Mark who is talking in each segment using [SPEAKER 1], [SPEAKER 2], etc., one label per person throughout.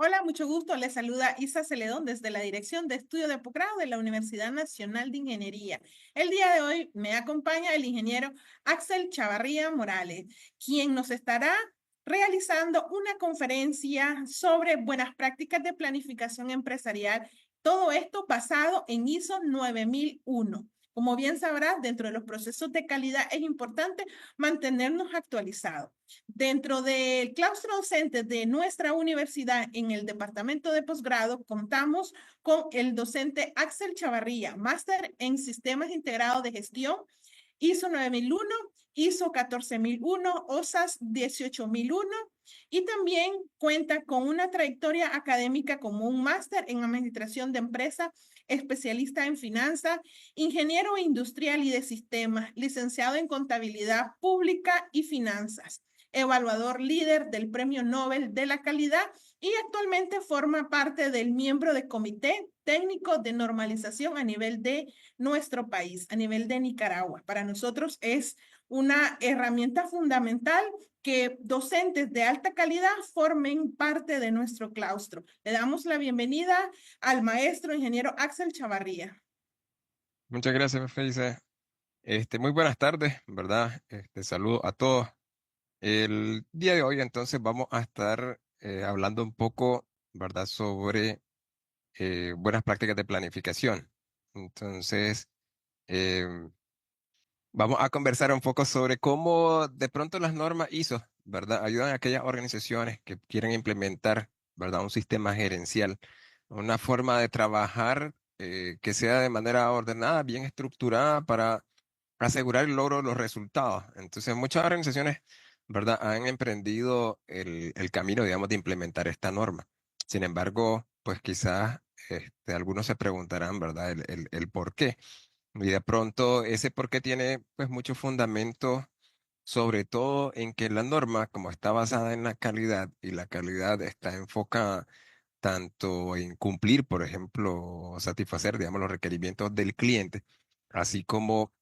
[SPEAKER 1] Hola, mucho gusto. Les saluda Isa Celedón desde la Dirección de Estudio de Posgrado de la Universidad Nacional de Ingeniería. El día de hoy me acompaña el ingeniero Axel Chavarría Morales, quien nos estará realizando una conferencia sobre buenas prácticas de planificación empresarial. Todo esto basado en ISO 9001. Como bien sabrás, dentro de los procesos de calidad es importante mantenernos actualizados. Dentro del claustro docente de nuestra universidad en el departamento de posgrado, contamos con el docente Axel Chavarría, máster en Sistemas Integrados de Gestión, ISO 9001, ISO 14001, OSAS 18001 y también cuenta con una trayectoria académica como un máster en Administración de Empresas, especialista en finanzas, ingeniero industrial y de sistemas, licenciado en Contabilidad Pública y Finanzas, evaluador líder del Premio Nobel de la Calidad y actualmente forma parte del miembro del Comité Técnico de Normalización a nivel de nuestro país, a nivel de Nicaragua. Para nosotros es una herramienta fundamental que docentes de alta calidad formen parte de nuestro claustro. Le damos la bienvenida al maestro ingeniero Axel Chavarría.
[SPEAKER 2] Muchas gracias, Felice. Muy buenas tardes, ¿verdad? Saludo a todos. El día de hoy, entonces, vamos a estar hablando un poco, ¿verdad?, sobre buenas prácticas de planificación. Entonces, eh, vamos a conversar un poco sobre cómo de pronto las normas ISO, ¿verdad?, ayudan a aquellas organizaciones que quieren implementar, ¿verdad?, un sistema gerencial, una forma de trabajar que sea de manera ordenada, bien estructurada para asegurar el logro de los resultados. Entonces, muchas organizaciones, ¿verdad?, han emprendido el camino, digamos, de implementar esta norma. Sin embargo, pues quizás algunos se preguntarán, ¿verdad?, el por qué. Y de pronto ese por qué tiene pues mucho fundamento, sobre todo en que la norma, como está basada en la calidad y la calidad está enfocada tanto en cumplir, por ejemplo, satisfacer, digamos, los requerimientos del cliente, así como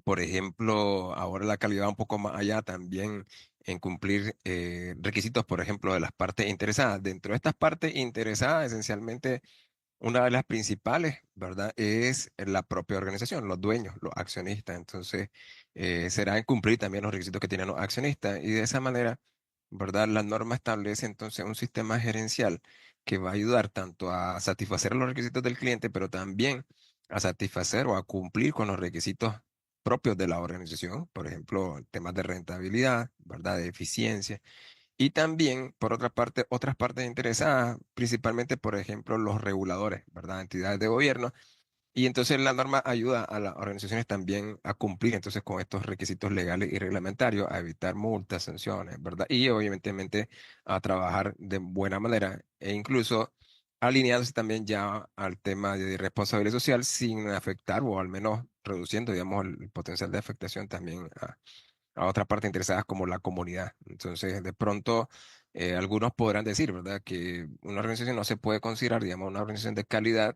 [SPEAKER 2] por ejemplo, ahora la calidad va un poco más allá también en cumplir requisitos, por ejemplo, de las partes interesadas. Dentro de estas partes interesadas, esencialmente, una de las principales, ¿verdad? Es la propia organización, los dueños, los accionistas. Entonces, será en cumplir también los requisitos que tienen los accionistas. Y de esa manera, ¿verdad? La norma establece entonces un sistema gerencial que va a ayudar tanto a satisfacer los requisitos del cliente, pero también a satisfacer o a cumplir con los requisitos propios de la organización, por ejemplo, temas de rentabilidad, ¿verdad? De eficiencia. Y también, por otra parte, otras partes interesadas, principalmente, por ejemplo, los reguladores, ¿verdad? Entidades de gobierno. Y entonces la norma ayuda a las organizaciones también a cumplir entonces con estos requisitos legales y reglamentarios, a evitar multas, sanciones, ¿verdad? Y obviamente a trabajar de buena manera e incluso alineándose también ya al tema de responsabilidad social sin afectar o al menos reduciendo, digamos, el potencial de afectación también a otras partes interesadas como la comunidad. Entonces, de pronto, algunos podrán decir, ¿verdad?, que una organización no se puede considerar, digamos, una organización de calidad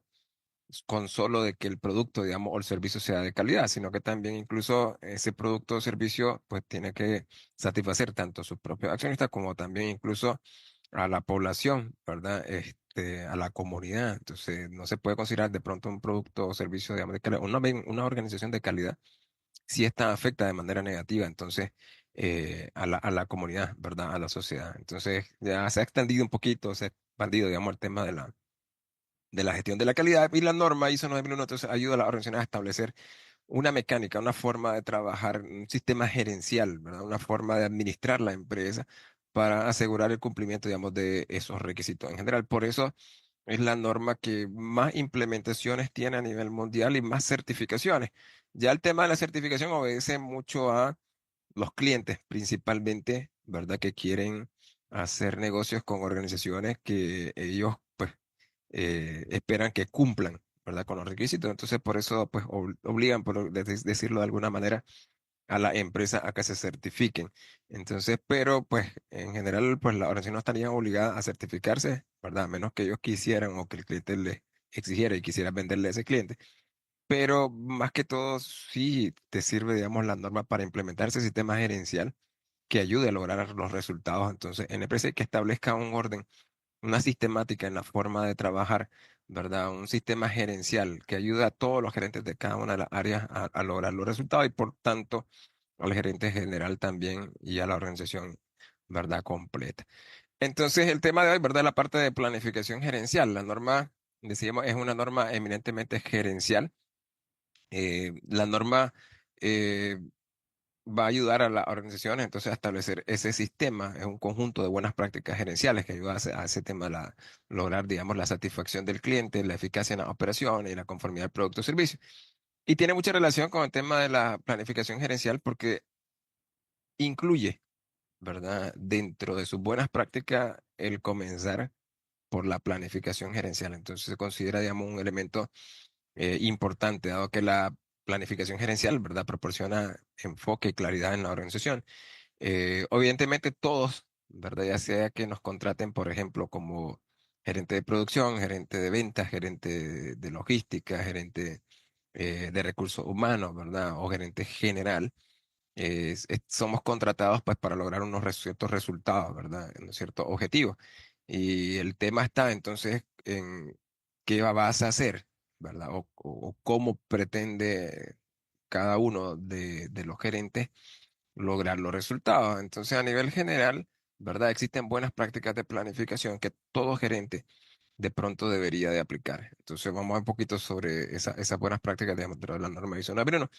[SPEAKER 2] con solo de que el producto, digamos, o el servicio sea de calidad, sino que también incluso ese producto o servicio, pues tiene que satisfacer tanto a sus propios accionistas como también incluso a la población, ¿verdad? A la comunidad. Entonces, no se puede considerar de pronto un producto o servicio, digamos, de calidad, una organización de calidad si esta afecta de manera negativa, entonces, a la comunidad, ¿verdad? A la sociedad. Entonces, ya se ha extendido un poquito, se ha expandido, digamos, el tema de la gestión de la calidad y la norma ISO 9001, entonces ayuda a las organizaciones a establecer una mecánica, una forma de trabajar, un sistema gerencial, ¿verdad? Una forma de administrar la empresa para asegurar el cumplimiento, digamos, de esos requisitos en general. Por eso es la norma que más implementaciones tiene a nivel mundial y más certificaciones. Ya el tema de la certificación obedece mucho a los clientes, principalmente, ¿verdad? Que quieren hacer negocios con organizaciones que ellos, pues, esperan que cumplan, ¿verdad? Con los requisitos. Entonces, por eso, pues, obligan, decirlo de alguna manera, a la empresa a que se certifiquen. Entonces, pero, pues, en general, pues, las organizaciones no estarían obligadas a certificarse, ¿verdad? A menos que ellos quisieran o que el cliente les exigiera y quisiera venderle a ese cliente. Pero más que todo, sí te sirve, digamos, la norma para implementar ese sistema gerencial que ayude a lograr los resultados. Entonces, en la empresa que establezca un orden una sistemática en la forma de trabajar, ¿verdad? Un sistema gerencial que ayuda a todos los gerentes de cada una de las áreas a lograr los resultados y por tanto al gerente general también y a la organización, ¿verdad? Completa. Entonces, el tema de hoy, ¿verdad? La parte de planificación gerencial. La norma, decíamos, es una norma eminentemente gerencial. La norma eh, va a ayudar a las organizaciones entonces a establecer ese sistema, es un conjunto de buenas prácticas gerenciales que ayuda a ese tema, lograr, digamos, la satisfacción del cliente, la eficacia en las operaciones y la conformidad del producto o servicio. Y tiene mucha relación con el tema de la planificación gerencial porque incluye, ¿verdad? Dentro de sus buenas prácticas, el comenzar por la planificación gerencial. Entonces se considera, digamos, un elemento importante, dado que la planificación gerencial, ¿verdad? Proporciona enfoque y claridad en la organización. Evidentemente todos, ¿verdad? Ya sea que nos contraten, por ejemplo, como gerente de producción, gerente de ventas, gerente de logística, gerente de recursos humanos, ¿verdad? O gerente general somos contratados pues para lograr ciertos resultados, ¿verdad? Unos ciertos objetivos. Y el tema está entonces en qué vas a hacer, ¿verdad? O cómo pretende cada uno de los gerentes lograr los resultados. Entonces, a nivel general, ¿verdad? Existen buenas prácticas de planificación que todo gerente de pronto debería de aplicar. Entonces, vamos a ver un poquito sobre esas buenas prácticas dentro de la norma ISO 9001.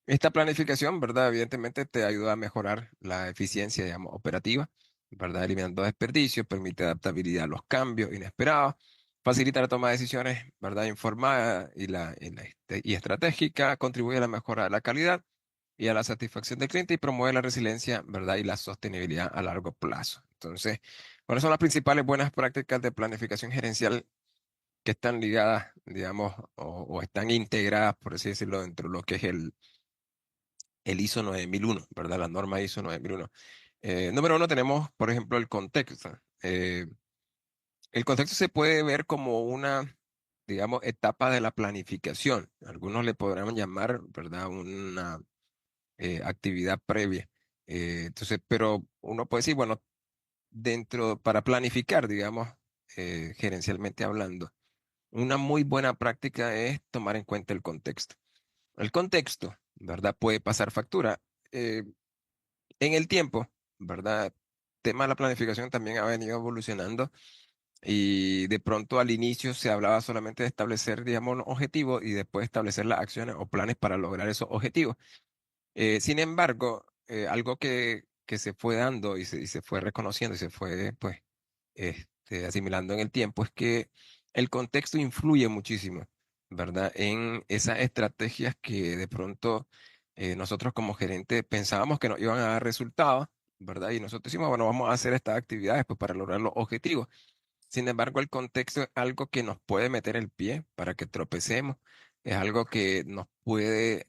[SPEAKER 2] Esta planificación, ¿verdad? Evidentemente te ayuda a mejorar la eficiencia, digamos, operativa, ¿verdad? Eliminando desperdicios, permite adaptabilidad a los cambios inesperados, facilita la toma de decisiones, ¿verdad? Informada y estratégica, contribuye a la mejora de la calidad y a la satisfacción del cliente y promueve la resiliencia, ¿verdad? Y la sostenibilidad a largo plazo. Entonces, ¿cuáles son las principales buenas prácticas de planificación gerencial que están ligadas, digamos, o están integradas, por así decirlo, dentro de lo que es el ISO 9001, ¿verdad? La norma ISO 9001. Número uno tenemos, por ejemplo, el contexto. El contexto se puede ver como una, digamos, etapa de la planificación. Algunos le podrán llamar, ¿verdad? Una actividad previa. Entonces, pero uno puede decir, bueno, para planificar, digamos, gerencialmente hablando, una muy buena práctica es tomar en cuenta el contexto. El contexto, ¿verdad? Puede pasar factura. Eh, En el tiempo, ¿verdad? Tema de la planificación también ha venido evolucionando y de pronto al inicio se hablaba solamente de establecer, digamos, un objetivo y después establecer las acciones o planes para lograr esos objetivos. Sin embargo, algo que se fue dando y se fue reconociendo y se fue, pues, asimilando en el tiempo es que el contexto influye muchísimo, ¿verdad? En esas estrategias que de pronto nosotros como gerente pensábamos que nos iban a dar resultados, ¿verdad? Y nosotros decimos, bueno, vamos a hacer estas actividades pues, para lograr los objetivos. Sin embargo, el contexto es algo que nos puede meter el pie para que tropecemos, es algo que nos puede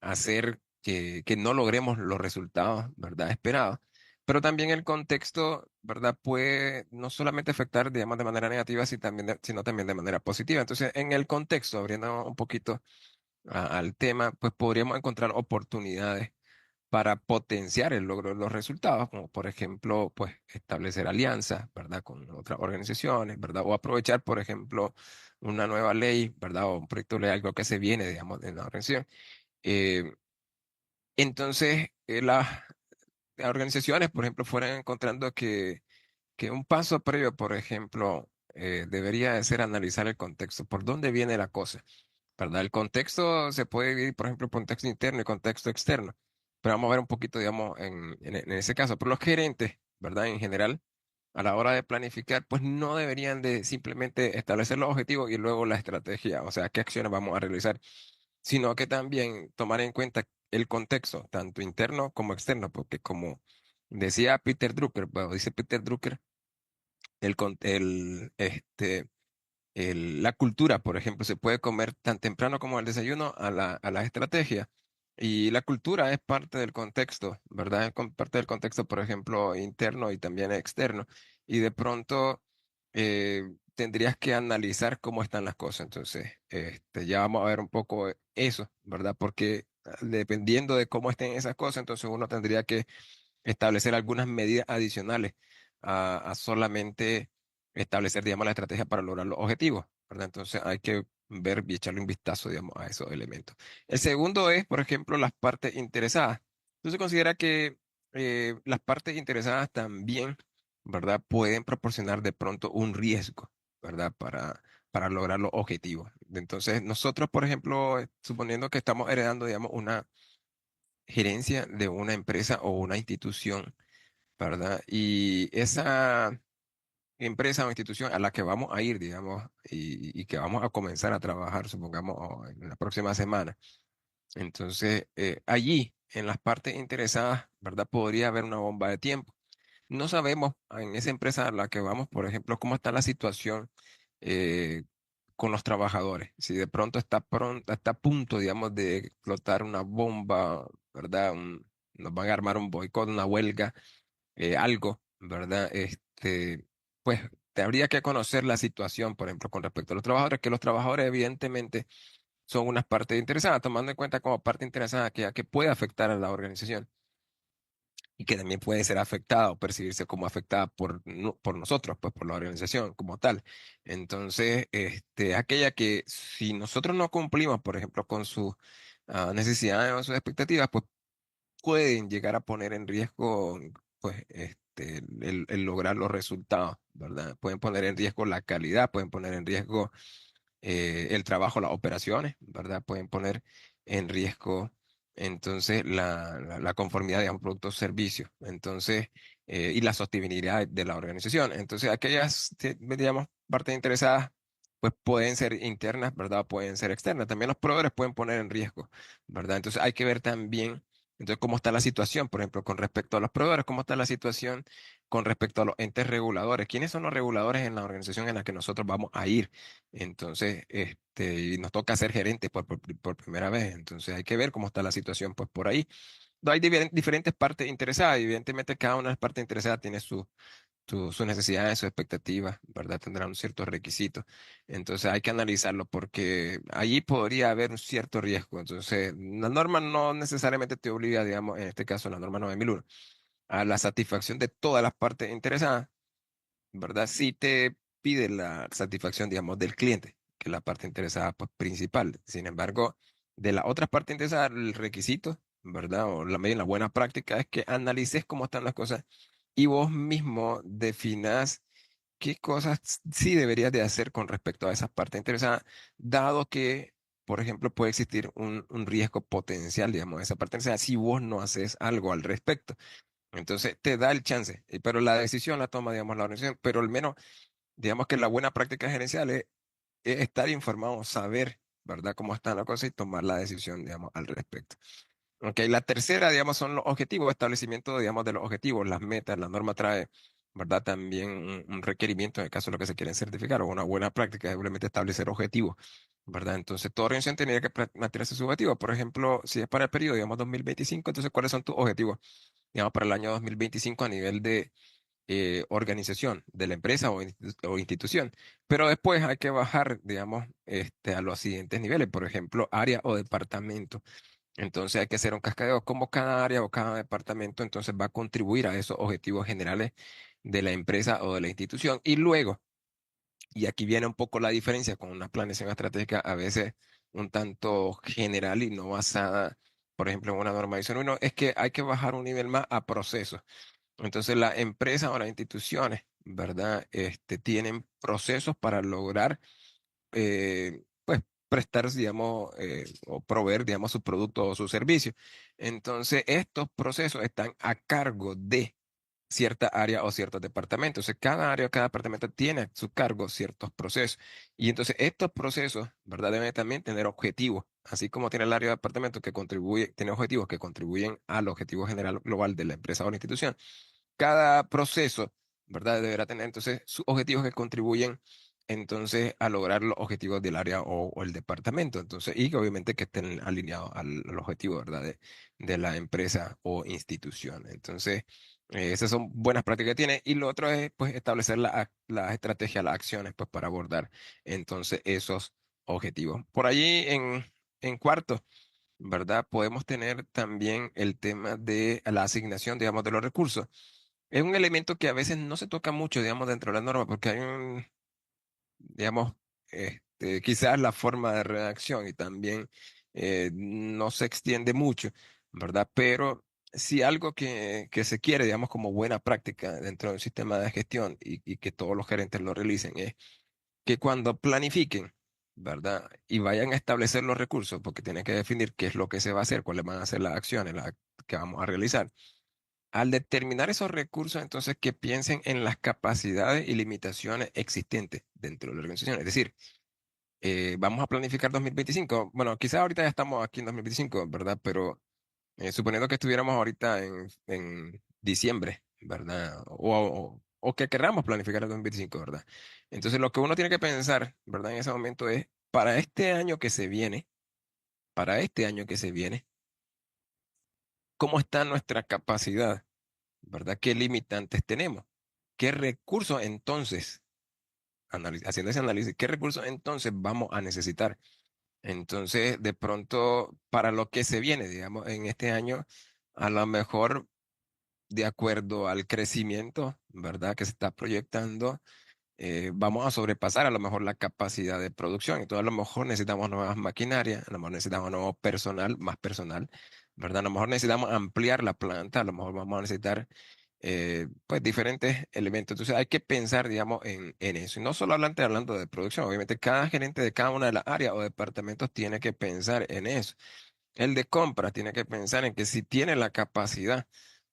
[SPEAKER 2] hacer que no logremos los resultados, ¿verdad? Esperados. Pero también el contexto, ¿verdad? Puede no solamente afectar, digamos, de manera negativa, sino también de manera positiva. Entonces, en el contexto, abriendo un poquito al tema, pues podríamos encontrar oportunidades para potenciar el logro de los resultados, como por ejemplo, pues establecer alianzas, ¿verdad? Con otras organizaciones, ¿verdad? O aprovechar, por ejemplo, una nueva ley, ¿verdad? O un proyecto de ley, algo que se viene, digamos, de la organización. Eh, entonces, las organizaciones, por ejemplo, fueran encontrando que un paso previo, por ejemplo, debería de ser analizar el contexto, por dónde viene la cosa, ¿verdad? El contexto se puede dividir, por ejemplo, contexto interno y contexto externo, pero vamos a ver un poquito, digamos, en ese caso. Pero los gerentes, ¿verdad? En general, a la hora de planificar, pues no deberían de simplemente establecer los objetivos y luego la estrategia, o sea, qué acciones vamos a realizar, sino que también tomar en cuenta el contexto, tanto interno como externo, porque como decía Peter Drucker, bueno, dice Peter Drucker, el, con- la cultura, por ejemplo, se puede comer tan temprano como al desayuno a la estrategia. Y la cultura es parte del contexto, ¿verdad? Es parte del contexto, por ejemplo, interno y también externo. Y de pronto tendrías que analizar cómo están las cosas. Entonces, ya vamos a ver un poco eso, ¿verdad? Porque dependiendo de cómo estén esas cosas, entonces uno tendría que establecer algunas medidas adicionales a solamente establecer, digamos, la estrategia para lograr los objetivos, ¿verdad? Entonces hay que ver y echarle un vistazo, digamos, a esos elementos. El segundo es, por ejemplo, las partes interesadas. Entonces considera que las partes interesadas también, ¿verdad? Pueden proporcionar de pronto un riesgo, ¿verdad? Para lograr los objetivos. Entonces, nosotros, por ejemplo, suponiendo que estamos heredando, digamos, una gerencia de una empresa o una institución, ¿verdad? Y esa empresa o institución a la que vamos a ir, digamos, y que vamos a comenzar a trabajar, supongamos, en la próxima semana. Entonces, allí, en las partes interesadas, ¿verdad? Podría haber una bomba de tiempo. No sabemos en esa empresa a la que vamos, por ejemplo, cómo está la situación eh, con los trabajadores. Si de pronto está a punto, digamos, de explotar una bomba, ¿verdad? Nos van a armar un boicot, una huelga, algo, ¿verdad? Pues te habría que conocer la situación, por ejemplo, con respecto a los trabajadores, que los trabajadores evidentemente son unas partes interesadas, tomando en cuenta como parte interesada que puede afectar a la organización y que también puede ser afectada o percibirse como afectada por nosotros, pues por la organización como tal. Entonces, aquella que si nosotros no cumplimos, por ejemplo, con sus necesidades o sus expectativas, pues pueden llegar a poner en riesgo, pues, el lograr los resultados, ¿verdad? Pueden poner en riesgo la calidad, pueden poner en riesgo el trabajo, las operaciones, ¿verdad? Pueden poner en riesgo entonces la conformidad, digamos, productos, servicios, entonces, y la sostenibilidad de la organización. Entonces, aquellas, digamos, partes interesadas, pues pueden ser internas, ¿verdad? Pueden ser externas. También los proveedores pueden poner en riesgo, ¿verdad? Entonces, hay que ver también. Entonces, ¿cómo está la situación, por ejemplo, con respecto a los proveedores? ¿Cómo está la situación con respecto a los entes reguladores? ¿Quiénes son los reguladores en la organización en la que nosotros vamos a ir? Entonces, y nos toca ser gerentes por primera vez. Entonces, hay que ver cómo está la situación, pues por ahí. No, hay diferentes partes interesadas. Evidentemente, cada una de las partes interesadas tiene sus necesidades, sus expectativas, ¿verdad? Tendrán un cierto requisito. Entonces, hay que analizarlo porque allí podría haber un cierto riesgo. Entonces, la norma no necesariamente te obliga, digamos, en este caso, la norma 9001, a la satisfacción de todas las partes interesadas, ¿verdad? Sí te pide la satisfacción, digamos, del cliente, que es la parte interesada, pues, principal. Sin embargo, de la otra parte interesada, el requisito, ¿verdad? O la buena práctica es que analices cómo están las cosas y vos mismo definas qué cosas sí deberías de hacer con respecto a esas partes interesadas, dado que, por ejemplo, puede existir un riesgo potencial, digamos, de esa parte interesada si vos no haces algo al respecto. Entonces, te da el chance, pero la decisión la toma, digamos, la organización, pero al menos, digamos que la buena práctica gerencial es estar informado, saber, ¿verdad?, cómo están las cosas y tomar la decisión, digamos, al respecto. Ok, la tercera, digamos, son los objetivos, establecimiento, digamos, de los objetivos, las metas. La norma trae, ¿verdad?, también un requerimiento en el caso de lo que se quieren certificar o una buena práctica es simplemente establecer objetivos, ¿verdad? Entonces, toda organización tendría que mantenerse sus objetivos. Por ejemplo, si es para el periodo, digamos, 2025, entonces, ¿cuáles son tus objetivos, digamos, para el año 2025 a nivel de organización de la empresa o institución? Pero después hay que bajar, digamos, a los siguientes niveles, por ejemplo, área o departamento. Entonces hay que hacer un cascadeo, como cada área o cada departamento entonces va a contribuir a esos objetivos generales de la empresa o de la institución. Y luego, y aquí viene un poco la diferencia con una planeación estratégica a veces un tanto general y no basada, por ejemplo, en una norma ISO 1, es que hay que bajar un nivel más a procesos. Entonces la empresa o las instituciones, ¿verdad? Tienen procesos para lograr pues prestar, digamos, o proveer, digamos, su producto o su servicio. Entonces, estos procesos están a cargo de cierta área o ciertos departamentos. Entonces, cada área o cada departamento tiene a su cargo ciertos procesos. Y entonces, estos procesos, ¿verdad? Deben también tener objetivos. Así como tiene el área de departamento que contribuye, tiene objetivos que contribuyen al objetivo general global de la empresa o la institución. Cada proceso, ¿verdad? Deberá tener entonces sus objetivos que contribuyen entonces a lograr los objetivos del área o el departamento. Entonces, y que obviamente que estén alineados al objetivo, ¿verdad? De la empresa o institución. Entonces, esas son buenas prácticas que tiene. Y lo otro es, pues, establecer la estrategia, las acciones, pues, para abordar entonces esos objetivos. Por allí en cuarto, ¿verdad? Podemos tener también el tema de la asignación, digamos, de los recursos. es un elemento que a veces no se toca mucho, digamos, dentro de la norma, porque hay un, digamos, quizás la forma de redacción y también no se extiende mucho, ¿verdad? Pero si algo que se quiere, digamos, como buena práctica dentro de un sistema de gestión y que todos los gerentes lo realicen, es que cuando planifiquen, ¿verdad? Y vayan a establecer los recursos, porque tienen que definir qué es lo que se va a hacer, cuáles van a ser las acciones que vamos a realizar. Al determinar esos recursos, entonces que piensen en las capacidades y limitaciones existentes dentro de la organización. Es decir, vamos a planificar 2025. Bueno, quizás ahorita ya estamos aquí en 2025, ¿verdad? Pero suponiendo que estuviéramos ahorita en diciembre, ¿verdad? O que queramos planificar el 2025, ¿verdad? Entonces, lo que uno tiene que pensar, ¿verdad? En ese momento es, para este año que se viene, para este año que se viene, ¿cómo está nuestra capacidad? ¿Verdad? ¿Qué limitantes tenemos? ¿Qué recursos entonces, haciendo ese análisis, qué recursos entonces vamos a necesitar? Entonces, de pronto, para lo que se viene, digamos, en este año, a lo mejor, de acuerdo al crecimiento, ¿verdad? Que se está proyectando, vamos a sobrepasar a lo mejor la capacidad de producción. Entonces, a lo mejor necesitamos nuevas maquinarias, a lo mejor necesitamos nuevo personal, más personal, ¿verdad? A lo mejor necesitamos ampliar la planta, a lo mejor vamos a necesitar pues diferentes elementos. Entonces hay que pensar, digamos, en eso. Y no solamente hablando de producción, obviamente cada gerente de cada una de las áreas o departamentos tiene que pensar en eso. El de compras tiene que pensar en que si tiene la capacidad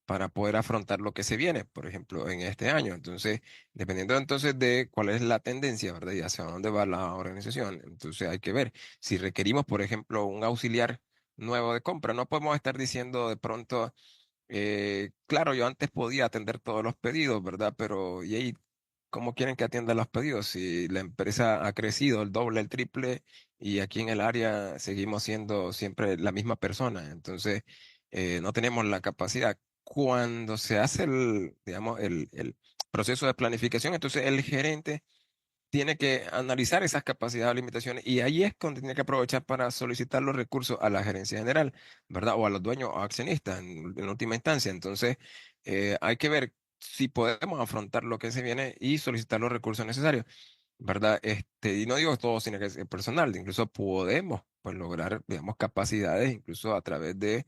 [SPEAKER 2] para poder afrontar lo que se viene, por ejemplo, en este año. Entonces, dependiendo entonces de cuál es la tendencia, ¿verdad? Y hacia dónde va la organización, entonces hay que ver si requerimos, por ejemplo, un auxiliar nuevo de compra. No podemos estar diciendo de pronto claro, yo antes podía atender todos los pedidos, ¿verdad? Pero, ¿y ahí cómo quieren que atienda los pedidos? Si la empresa ha crecido el doble, el triple, y aquí en el área seguimos siendo siempre la misma persona. Entonces, no tenemos la capacidad. Cuando se hace digamos, el proceso de planificación, entonces el gerente tiene que analizar esas capacidades o limitaciones y ahí es donde tiene que aprovechar para solicitar los recursos a la gerencia general, ¿verdad? O a los dueños o accionistas en última instancia. Entonces, hay que ver si podemos afrontar lo que se viene y solicitar los recursos necesarios. ¿Verdad? Y no digo todo tiene que ser personal, incluso podemos pues, lograr, digamos, capacidades incluso a través de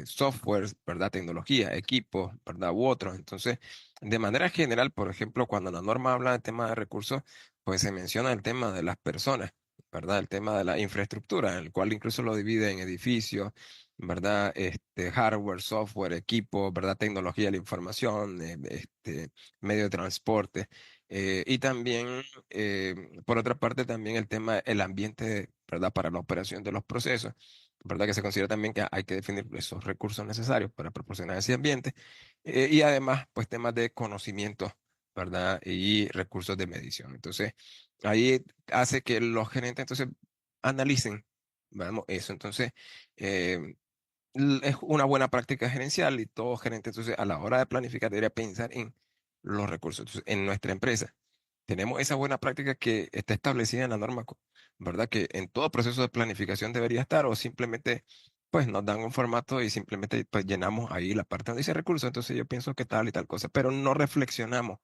[SPEAKER 2] softwares, ¿verdad? Tecnología, equipos, ¿verdad? U otros. Entonces, de manera general, por ejemplo, cuando la norma habla del tema de recursos, pues se menciona el tema de las personas, ¿verdad? El tema de la infraestructura, el cual incluso lo divide en edificios, ¿verdad? Hardware, software, equipo, ¿verdad? Tecnología de la información, medio de transporte. Y también, por otra parte, también el tema, el ambiente, ¿verdad? Para la operación de los procesos, ¿verdad? Que se considera también que hay que definir esos recursos necesarios para proporcionar ese ambiente. Y además, pues temas de conocimiento, ¿verdad? Y recursos de medición. Entonces, ahí hace que los gerentes entonces analicen, vamos, eso. Entonces, eh, es una buena práctica gerencial y todo gerente, entonces, a la hora de planificar, debería pensar en los recursos. Entonces, en nuestra empresa, tenemos esa buena práctica que está establecida en la norma, ¿verdad? Que en todo proceso de planificación debería estar, o simplemente, pues, nos dan un formato y simplemente, pues, llenamos ahí la parte donde dice recursos. Entonces, yo pienso que tal y tal cosa, pero no reflexionamos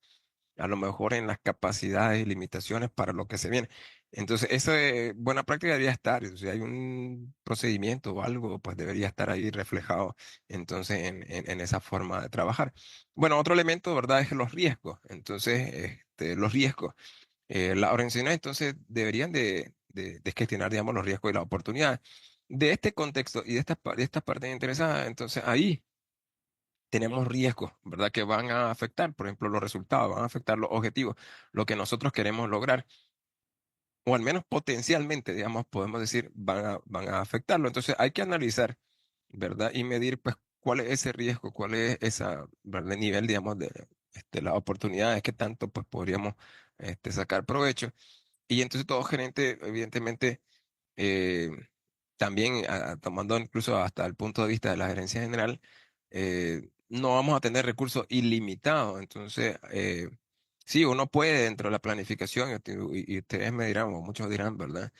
[SPEAKER 2] a lo mejor en las capacidades y limitaciones para lo que se viene. Entonces, esa buena práctica debería estar. Si hay un procedimiento o algo, pues debería estar ahí reflejado entonces en esa forma de trabajar. Bueno, otro elemento, ¿verdad? Es los riesgos. Entonces, los riesgos. Las organizaciones entonces deberían de gestionar, digamos, los riesgos y las oportunidades. De este contexto y de estas partes interesadas, entonces ahí tenemos riesgos, ¿verdad? Que van a afectar, por ejemplo, los resultados, van a afectar los objetivos, lo que nosotros queremos lograr, o al menos potencialmente, digamos, podemos decir, van a afectarlo. Entonces hay que analizar, ¿verdad? Y medir, pues, cuál es ese riesgo, cuál es esa, ¿verdad? El nivel, digamos, de las oportunidades que tanto, pues, podríamos sacar provecho. Y entonces todo gerente, evidentemente, eh, también tomando incluso hasta el punto de vista de la gerencia general, no vamos a tener recursos ilimitados. Entonces, sí, uno puede dentro de la planificación, y ustedes me dirán, o muchos dirán, ¿verdad?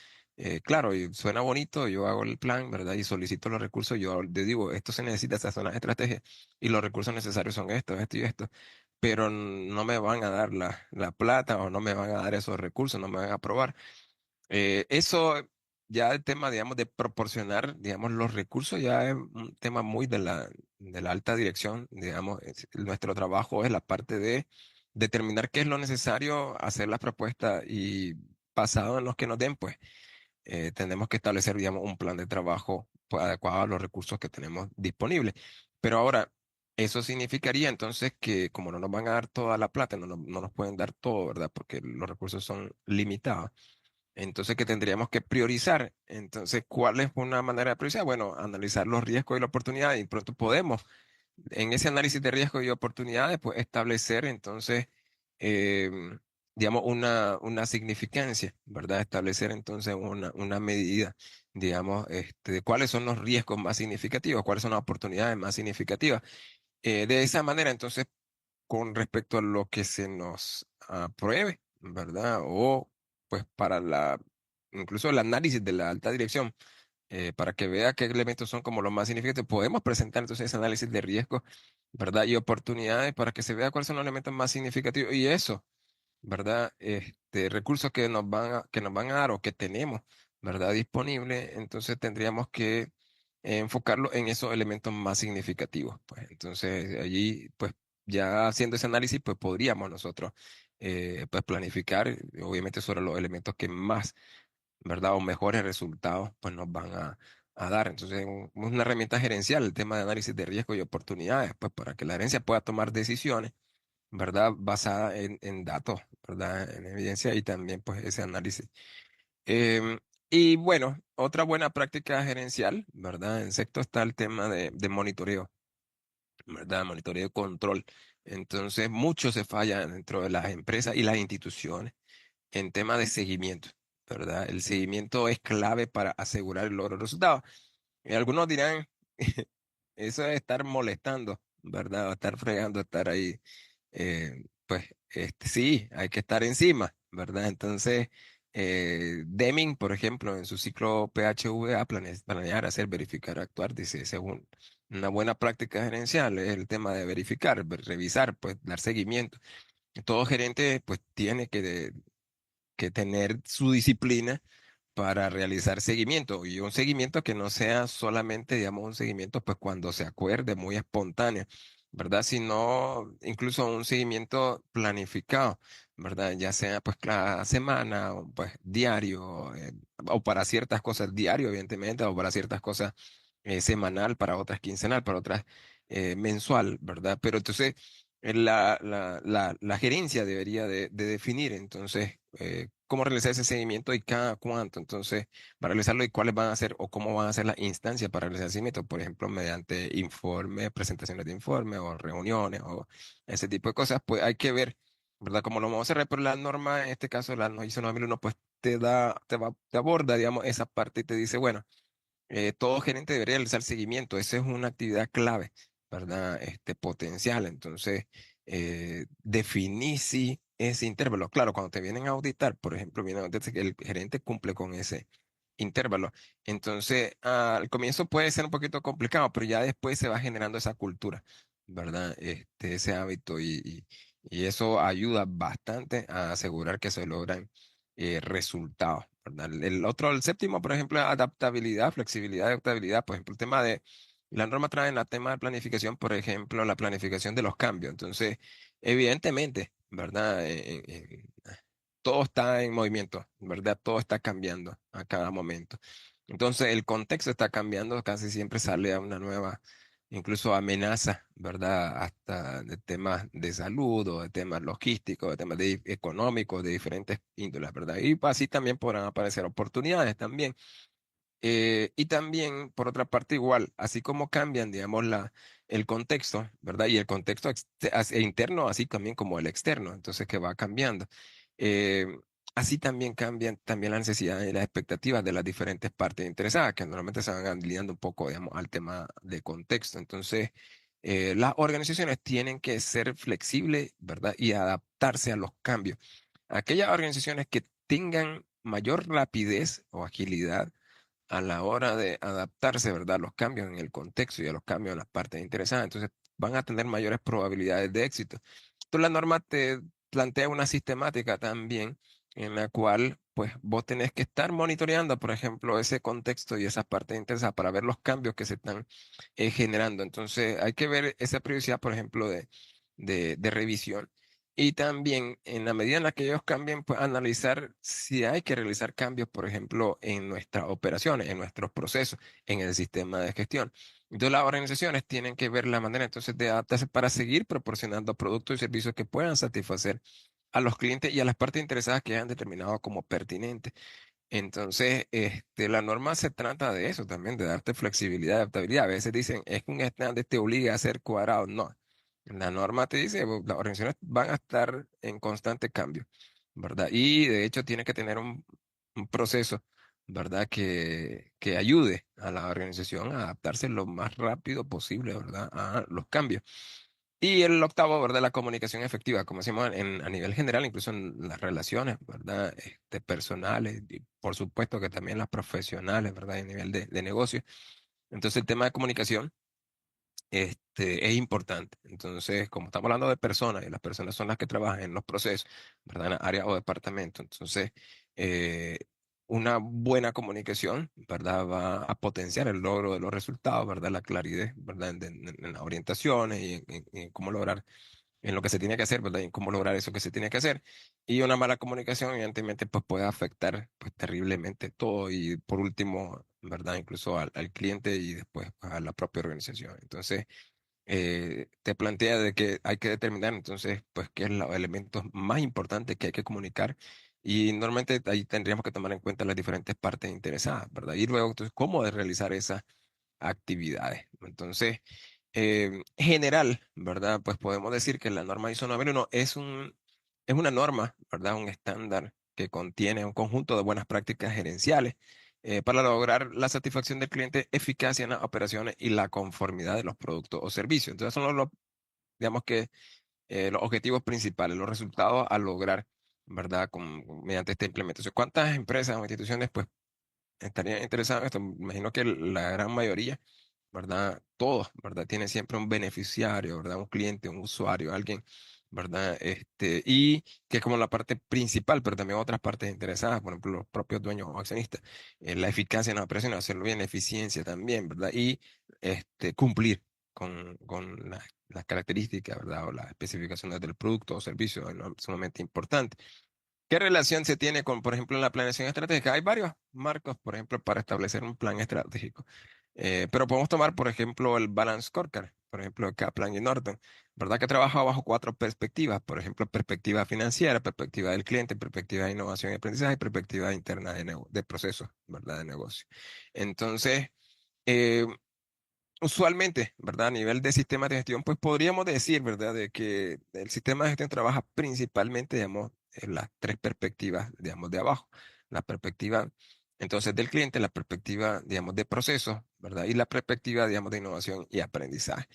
[SPEAKER 2] Claro, y suena bonito, yo hago el plan, ¿verdad? Y solicito los recursos, yo le digo, esto se necesita, estas son las estrategias, y los recursos necesarios son estos, esto y esto, pero no me van a dar la plata o no me van a dar esos recursos, no me van a aprobar. Eso, ya el tema, digamos, de proporcionar, digamos, los recursos, ya es un tema muy de la alta dirección, digamos, nuestro trabajo es la parte de determinar qué es lo necesario, hacer las propuestas y basado en los que nos den, pues tenemos que establecer, digamos, un plan de trabajo pues, adecuado a los recursos que tenemos disponibles. Pero ahora, eso significaría entonces que como no nos van a dar toda la plata, no nos pueden dar todo, ¿verdad? Porque los recursos son limitados. Entonces, ¿qué tendríamos que priorizar? Entonces, ¿cuál es una manera de priorizar? Bueno, analizar los riesgos y la oportunidad y pronto podemos en ese análisis de riesgos y oportunidades, pues establecer entonces, em, digamos, una significancia, ¿verdad? Establecer entonces una medida, digamos, de cuáles son los riesgos más significativos, cuáles son las oportunidades más significativas. De esa manera, entonces, con respecto a lo que se nos apruebe, ¿verdad? O pues para incluso el análisis de la alta dirección para que vea qué elementos son como los más significativos. Podemos presentar entonces ese análisis de riesgo, ¿verdad? Y oportunidades para que se vea cuáles son los elementos más significativos. Y eso, ¿verdad? Recursos que nos van a dar o que tenemos, ¿verdad? Disponible, entonces tendríamos que enfocarlo en esos elementos más significativos. Pues entonces allí, pues ya haciendo ese análisis, pues podríamos nosotros, pues planificar, obviamente sobre los elementos que más, ¿verdad? O mejores resultados, pues nos van a dar. Entonces, es una herramienta gerencial, el tema de análisis de riesgo y oportunidades, pues para que la gerencia pueda tomar decisiones, ¿verdad? Basada en datos, ¿verdad? En evidencia y también, pues, ese análisis. Em, y bueno, otra buena práctica gerencial, ¿verdad? En sexto está el tema de monitoreo, ¿verdad? Monitoreo y control. Entonces, mucho se falla dentro de las empresas y las instituciones en tema de seguimiento, ¿verdad? El seguimiento es clave para asegurar el logro de resultados. Y algunos dirán, eso es estar molestando, ¿verdad? O estar fregando, estar ahí. Pues sí, hay que estar encima, ¿verdad? Entonces, Deming, por ejemplo, en su ciclo PHVA, planear, hacer, verificar, actuar, dice, según una buena práctica gerencial, es el tema de verificar, revisar, pues dar seguimiento. Todo gerente, pues, tiene que tener su disciplina para realizar seguimiento y un seguimiento que no sea solamente, digamos, un seguimiento pues cuando se acuerde, muy espontáneo, ¿verdad? Sino incluso un seguimiento planificado, ¿verdad? Ya sea pues cada semana o pues diario o para ciertas cosas diario, evidentemente, o para ciertas cosas semanal, para otras quincenal, para otras mensual, ¿verdad? Pero entonces la gerencia debería de definir entonces cómo realizar ese seguimiento y cada cuánto. Entonces, para realizarlo y cuáles van a ser o cómo van a ser las instancias para realizar el seguimiento. Por ejemplo, mediante informes, presentaciones de informes o reuniones o ese tipo de cosas, pues hay que ver, ¿verdad? Cómo lo vamos a hacer, pero la norma, en este caso, la ISO 9001, pues te aborda, digamos, esa parte y te dice, bueno, todo gerente debería realizar seguimiento. Esa es una actividad clave, ¿verdad? Potencial. Entonces, definir si ese intervalo. Claro, cuando te vienen a auditar, por ejemplo, viene a auditar que el gerente cumple con ese intervalo. Entonces, al comienzo puede ser un poquito complicado, pero ya después se va generando esa cultura, ¿verdad? Ese hábito y eso ayuda bastante a asegurar que se logran resultados, ¿verdad? El otro, el séptimo, por ejemplo, adaptabilidad, flexibilidad, adaptabilidad. Por ejemplo, el tema de, la norma trae en la tema de planificación, por ejemplo, la planificación de los cambios. Entonces, evidentemente, ¿verdad? Todo está en movimiento, ¿verdad? Todo está cambiando a cada momento. Entonces, el contexto está cambiando, casi siempre sale a una nueva, incluso amenaza, ¿verdad? Hasta de temas de salud o de temas logísticos, de temas económicos, de diferentes índoles, ¿verdad? Y así también podrán aparecer oportunidades también. Y también, por otra parte, igual, así como cambian, digamos, el contexto, ¿verdad? Y el contexto interno, así también como el externo, entonces que va cambiando. Eh, Así también cambian también las necesidades y las expectativas de las diferentes partes interesadas, que normalmente se van alineando un poco, digamos, al tema de contexto. Entonces, las organizaciones tienen que ser flexibles, ¿verdad? Y adaptarse a los cambios. Aquellas organizaciones que tengan mayor rapidez o agilidad a la hora de adaptarse, ¿verdad? A los cambios en el contexto y a los cambios en las partes interesadas. Entonces, van a tener mayores probabilidades de éxito. Entonces, la norma te plantea una sistemática también en la cual, pues, vos tenés que estar monitoreando, por ejemplo, ese contexto y esas partes interesadas para ver los cambios que se están generando. Entonces, hay que ver esa periodicidad, por ejemplo, de revisión. Y también, en la medida en la que ellos cambien, pues analizar si hay que realizar cambios, por ejemplo, en nuestras operaciones, en nuestros procesos, en el sistema de gestión. Entonces, las organizaciones tienen que ver la manera entonces de adaptarse para seguir proporcionando productos y servicios que puedan satisfacer a los clientes y a las partes interesadas que hayan determinado como pertinentes. Entonces, la norma se trata de eso también, de darte flexibilidad, adaptabilidad. A veces dicen, es que un estándar te obliga a ser cuadrado. No, la norma te dice, las organizaciones van a estar en constante cambio, ¿verdad? Y de hecho tiene que tener un proceso, ¿verdad? Que ayude a la organización a adaptarse lo más rápido posible, ¿verdad? A los cambios. Y el octavo, ¿verdad? La comunicación efectiva, como decimos a nivel general, incluso en las relaciones, ¿verdad? Personales y por supuesto que también las profesionales, ¿verdad? A nivel de negocio. Entonces el tema de comunicación es importante. Entonces, como estamos hablando de personas, y las personas son las que trabajan en los procesos, ¿verdad? En la área o departamento. Entonces, eh, una buena comunicación, ¿verdad? Va a potenciar el logro de los resultados, ¿verdad? La claridad, ¿verdad? En las orientaciones y en cómo lograr en lo que se tiene que hacer, ¿verdad? Y en cómo lograr eso que se tiene que hacer. Y una mala comunicación, evidentemente, pues puede afectar pues, terriblemente todo y por último, ¿verdad? Incluso al cliente y después pues, a la propia organización. Entonces, te plantea de que hay que determinar entonces, pues, qué es los elementos más importantes que hay que comunicar. Y normalmente ahí tendríamos que tomar en cuenta las diferentes partes interesadas, ¿verdad? Y luego, entonces, cómo de realizar esas actividades. Entonces, general, ¿verdad? Pues podemos decir que la norma ISO 9001 es una norma, ¿verdad? Un estándar que contiene un conjunto de buenas prácticas gerenciales para lograr la satisfacción del cliente, eficacia en las operaciones y la conformidad de los productos o servicios. Entonces, son digamos que, los objetivos principales, los resultados a lograr, ¿verdad? Mediante esta implementación. ¿Cuántas empresas o instituciones, pues, estarían interesadas en esto? Me imagino que la gran mayoría, ¿verdad? Todos, ¿verdad? Tienen siempre un beneficiario, ¿verdad? Un cliente, un usuario, alguien, ¿verdad? Y que es como la parte principal, pero también otras partes interesadas, por ejemplo, los propios dueños o accionistas. La eficacia en las operaciones, hacerlo bien, eficiencia también, ¿verdad? Y cumplir con las características, ¿verdad? O las especificaciones del producto o servicio, ¿no? Sumamente importante. ¿Qué relación se tiene con, por ejemplo, en la planeación estratégica? Hay varios marcos, por ejemplo, para establecer un plan estratégico. Pero podemos tomar, por ejemplo, el Balance Scorecard, por ejemplo, de Kaplan y Norton, ¿verdad? Que trabaja bajo cuatro perspectivas, por ejemplo, perspectiva financiera, perspectiva del cliente, perspectiva de innovación y aprendizaje y perspectiva interna de procesos, ¿verdad? De negocio. Entonces, eh, usualmente, ¿verdad? A nivel de sistemas de gestión, pues podríamos decir, ¿verdad? De que el sistema de gestión trabaja principalmente, digamos, en las tres perspectivas, digamos, de abajo. La perspectiva, entonces, del cliente, la perspectiva, digamos, de procesos, ¿verdad? Y la perspectiva, digamos, de innovación y aprendizaje.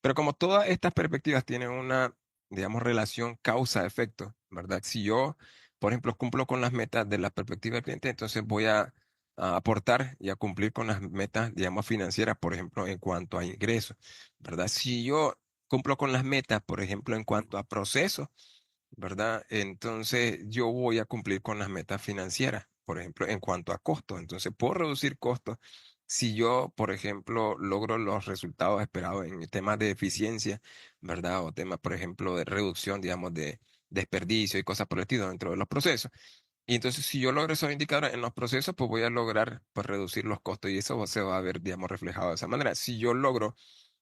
[SPEAKER 2] Pero como todas estas perspectivas tienen una, digamos, relación causa-efecto, ¿verdad? Si yo, por ejemplo, cumplo con las metas de la perspectiva del cliente, entonces voy a aportar y a cumplir con las metas, digamos, financieras, por ejemplo, en cuanto a ingresos, ¿verdad? Si yo cumplo con las metas, por ejemplo, en cuanto a procesos, ¿verdad? Entonces yo voy a cumplir con las metas financieras, por ejemplo, en cuanto a costos. Entonces puedo reducir costos si yo, por ejemplo, logro los resultados esperados en temas de eficiencia, ¿verdad? O temas, por ejemplo, de reducción, digamos, de desperdicio y cosas por el estilo dentro de los procesos. Y entonces, si yo logro esos indicadores en los procesos, pues voy a lograr, pues, reducir los costos y eso se va a ver, digamos, reflejado de esa manera. Si yo logro,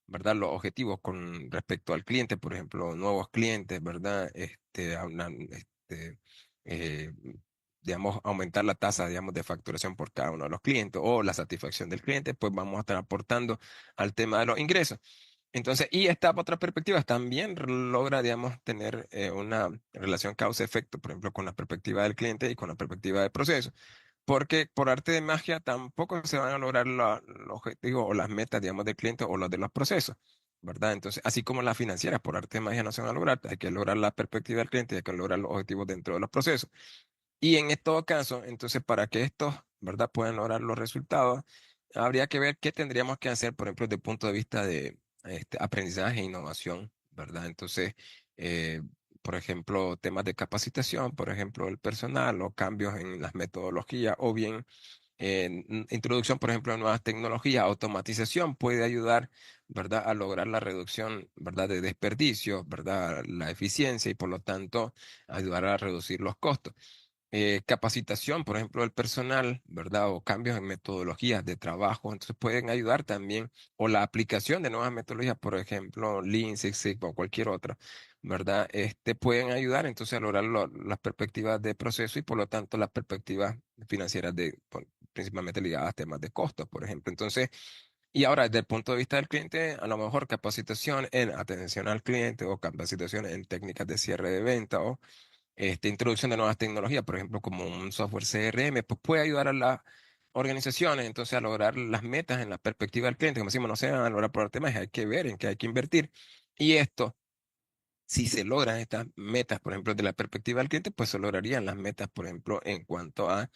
[SPEAKER 2] ¿verdad? Los objetivos con respecto al cliente, por ejemplo, nuevos clientes, ¿verdad? Eh, digamos, aumentar la tasa, digamos, de facturación por cada uno de los clientes o la satisfacción del cliente, pues vamos a estar aportando al tema de los ingresos. Entonces, y esta otra perspectiva también logra, digamos, tener una relación causa-efecto, por ejemplo, con la perspectiva del cliente y con la perspectiva del proceso. Porque por arte de magia tampoco se van a lograr los objetivos o las metas, digamos, del cliente o los de los procesos, ¿verdad? Entonces, así como las financieras, por arte de magia no se van a lograr, hay que lograr la perspectiva del cliente, hay que lograr los objetivos dentro de los procesos. Y en todo caso, entonces, para que estos, ¿verdad?, puedan lograr los resultados, habría que ver qué tendríamos que hacer, por ejemplo, desde el punto de vista de aprendizaje e innovación, ¿verdad? Entonces, eh, por ejemplo, temas de capacitación, por ejemplo, el personal o cambios en las metodologías o bien introducción, por ejemplo, de nuevas tecnologías, automatización puede ayudar, ¿verdad?, a lograr la reducción, ¿verdad?, de desperdicios, ¿verdad?, la eficiencia y por lo tanto ayudar a reducir los costos. Capacitación, por ejemplo, del personal, ¿verdad? O cambios en metodologías de trabajo, entonces pueden ayudar también, o la aplicación de nuevas metodologías, por ejemplo, Lean Six Sigma o cualquier otra, ¿verdad? Pueden ayudar entonces a lograr las perspectivas de proceso y por lo tanto las perspectivas financieras principalmente ligadas a temas de costos, por ejemplo. Entonces, y ahora desde el punto de vista del cliente, a lo mejor capacitación en atención al cliente o capacitación en técnicas de cierre de venta o introducción de nuevas tecnologías, por ejemplo, como un software CRM, pues puede ayudar a las organizaciones entonces a lograr las metas en la perspectiva del cliente. Como decimos, no se van a lograr por temas, hay que ver en qué hay que invertir. Y esto, si se logran estas metas, por ejemplo, de la perspectiva del cliente, pues se lograrían las metas, por ejemplo, en cuanto a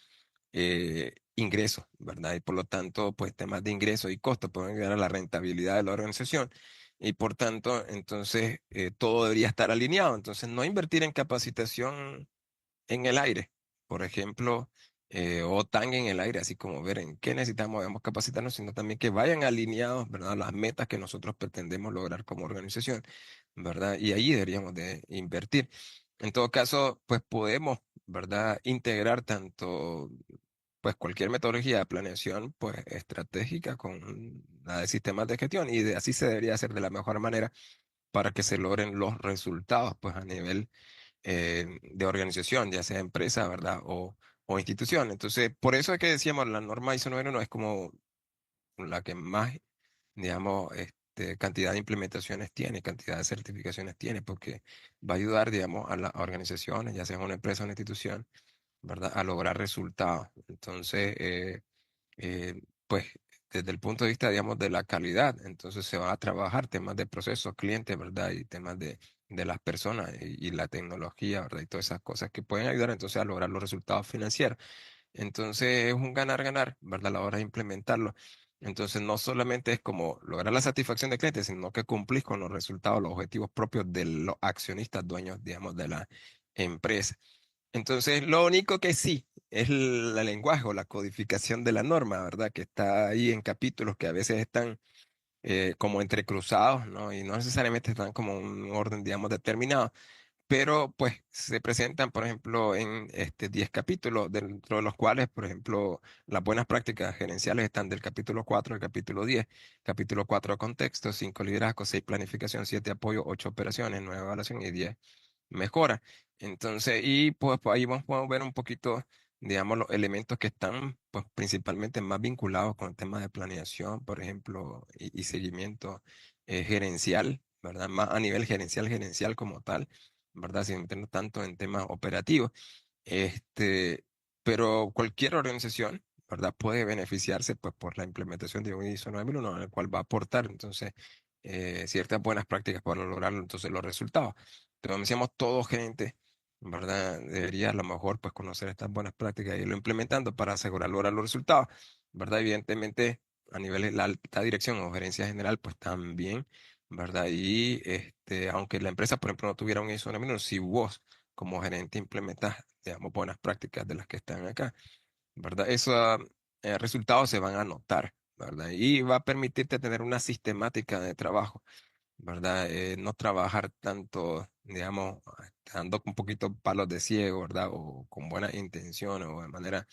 [SPEAKER 2] ingresos, ¿verdad? Y por lo tanto, pues temas de ingresos y costos pueden ayudar a la rentabilidad de la organización. Y por tanto, entonces, todo debería estar alineado. Entonces, no invertir en capacitación en el aire, por ejemplo, o tan en el aire, así como ver en qué necesitamos, debemos capacitarnos, sino también que vayan alineados, ¿verdad? A las metas que nosotros pretendemos lograr como organización, ¿verdad? Y ahí deberíamos de invertir. En todo caso, pues podemos, ¿verdad? Integrar tanto, pues cualquier metodología de planeación, pues estratégica con la de sistemas de gestión y así se debería hacer de la mejor manera para que se logren los resultados, pues a nivel de organización, ya sea empresa, ¿verdad? O institución. Entonces, por eso es que decíamos, la norma ISO 9001 es como la que más, digamos, cantidad de implementaciones tiene, cantidad de certificaciones tiene, porque va a ayudar, digamos, a las organizaciones, ya sea una empresa o una institución, ¿verdad? A lograr resultados. Entonces, pues desde el punto de vista, digamos, de la calidad, entonces se va a trabajar temas de procesos, clientes, ¿verdad? Y temas de las personas y la tecnología, ¿verdad? Y todas esas cosas que pueden ayudar entonces a lograr los resultados financieros. Entonces es un ganar-ganar, ¿verdad? A la hora de implementarlo. Entonces no solamente es como lograr la satisfacción del cliente, sino que cumplís con los resultados, los objetivos propios de los accionistas, dueños, digamos, de la empresa. Entonces, lo único que sí es el lenguaje o la codificación de la norma, ¿verdad? Que está ahí en capítulos que a veces están como entrecruzados, ¿no? Y no necesariamente están como en un orden, digamos, determinado, pero pues se presentan, por ejemplo, en 10 capítulos, dentro de los cuales, por ejemplo, las buenas prácticas gerenciales están del capítulo 4 al capítulo 10. Capítulo 4 contexto, 5 liderazgo, 6 planificación, 7 apoyo, 8 operaciones, 9 evaluación y 10 mejora. Entonces, y pues ahí podemos ver un poquito, digamos, los elementos que están, pues principalmente más vinculados con el tema de planeación, por ejemplo, y seguimiento gerencial, ¿verdad? Más a nivel gerencial como tal, ¿verdad? Sin meternos tanto en temas operativos. Este, pero cualquier organización, ¿verdad? Puede beneficiarse, pues, por la implementación de un ISO 9001, el cual va a aportar, entonces, ciertas buenas prácticas para lograr, entonces, los resultados. Pero como decíamos, todo gerente, ¿verdad? Debería a lo mejor pues conocer estas buenas prácticas y irlo implementando para asegurar lograr los resultados, ¿verdad? Evidentemente, a nivel de la alta dirección o gerencia general, pues también, ¿verdad? Y aunque la empresa, por ejemplo, no tuviera un ISO 9001, si vos como gerente implementas, digamos, buenas prácticas de las que están acá, ¿verdad? Esos resultados se van a notar, ¿verdad? Y va a permitirte tener una sistemática de trabajo, ¿verdad? No trabajar tanto, digamos, dando un poquito palos de ciego, ¿verdad? O con buenas intenciones o de manera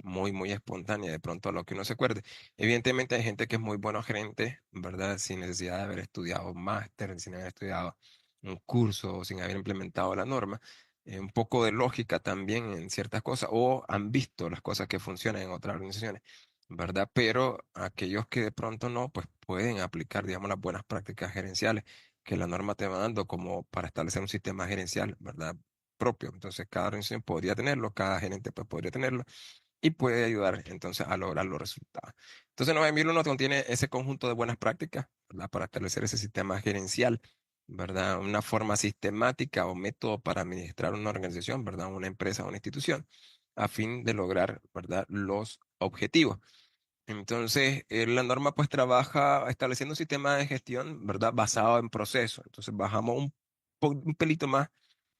[SPEAKER 2] muy espontánea, de pronto a lo que uno se acuerde. Evidentemente hay gente que es muy buena gerente, ¿verdad? Sin necesidad de haber estudiado máster, sin haber estudiado un curso, sin haber implementado la norma. Un poco de lógica también en ciertas cosas, o han visto las cosas que funcionan en otras organizaciones. ¿Verdad? Pero aquellos que de pronto no, pues pueden aplicar, digamos, las buenas prácticas gerenciales que la norma te va dando como para establecer un sistema gerencial, ¿verdad? Propio. Entonces, cada organización podría tenerlo, cada gerente pues podría tenerlo y puede ayudar entonces a lograr los resultados. Entonces, 9001 contiene ese conjunto de buenas prácticas, ¿verdad? Para establecer ese sistema gerencial, ¿verdad? Una forma sistemática o método para administrar una organización, ¿verdad? Una empresa o una institución. a fin de lograr, ¿verdad?, los objetivos. Entonces, la norma pues trabaja estableciendo un sistema de gestión, ¿verdad?, basado en procesos. Entonces, bajamos un pelito más,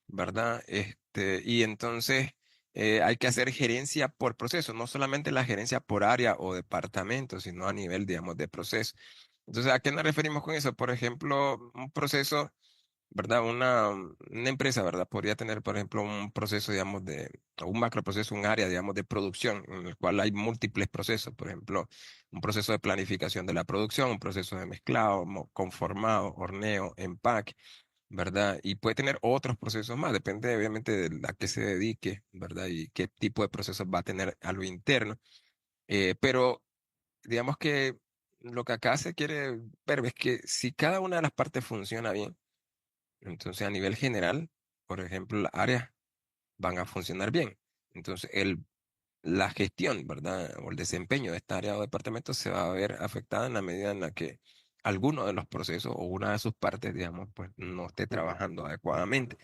[SPEAKER 2] ¿verdad? Y entonces hay que hacer gerencia por proceso, no solamente la gerencia por área o departamento, sino a nivel, digamos, de proceso. Entonces, ¿a qué nos referimos con eso? Por ejemplo, un proceso, ¿verdad? Una empresa, ¿verdad? Podría tener, por ejemplo, un proceso, digamos, o un macroproceso, un área, digamos, de producción, en el cual hay múltiples procesos. Por ejemplo, un proceso de planificación de la producción, un proceso de mezclado, conformado, horneo, empaque, ¿verdad? Y puede tener otros procesos más, depende obviamente de a qué se dedique, ¿verdad? Y qué tipo de procesos va a tener a lo interno. Pero digamos que lo que acá se quiere ver es que si cada una de las partes funciona bien, entonces a nivel general, por ejemplo, las áreas van a funcionar bien. Entonces la gestión, ¿verdad? O el desempeño de esta área o departamento se va a ver afectada en la medida en la que alguno de los procesos o una de sus partes, digamos, pues no esté trabajando adecuadamente.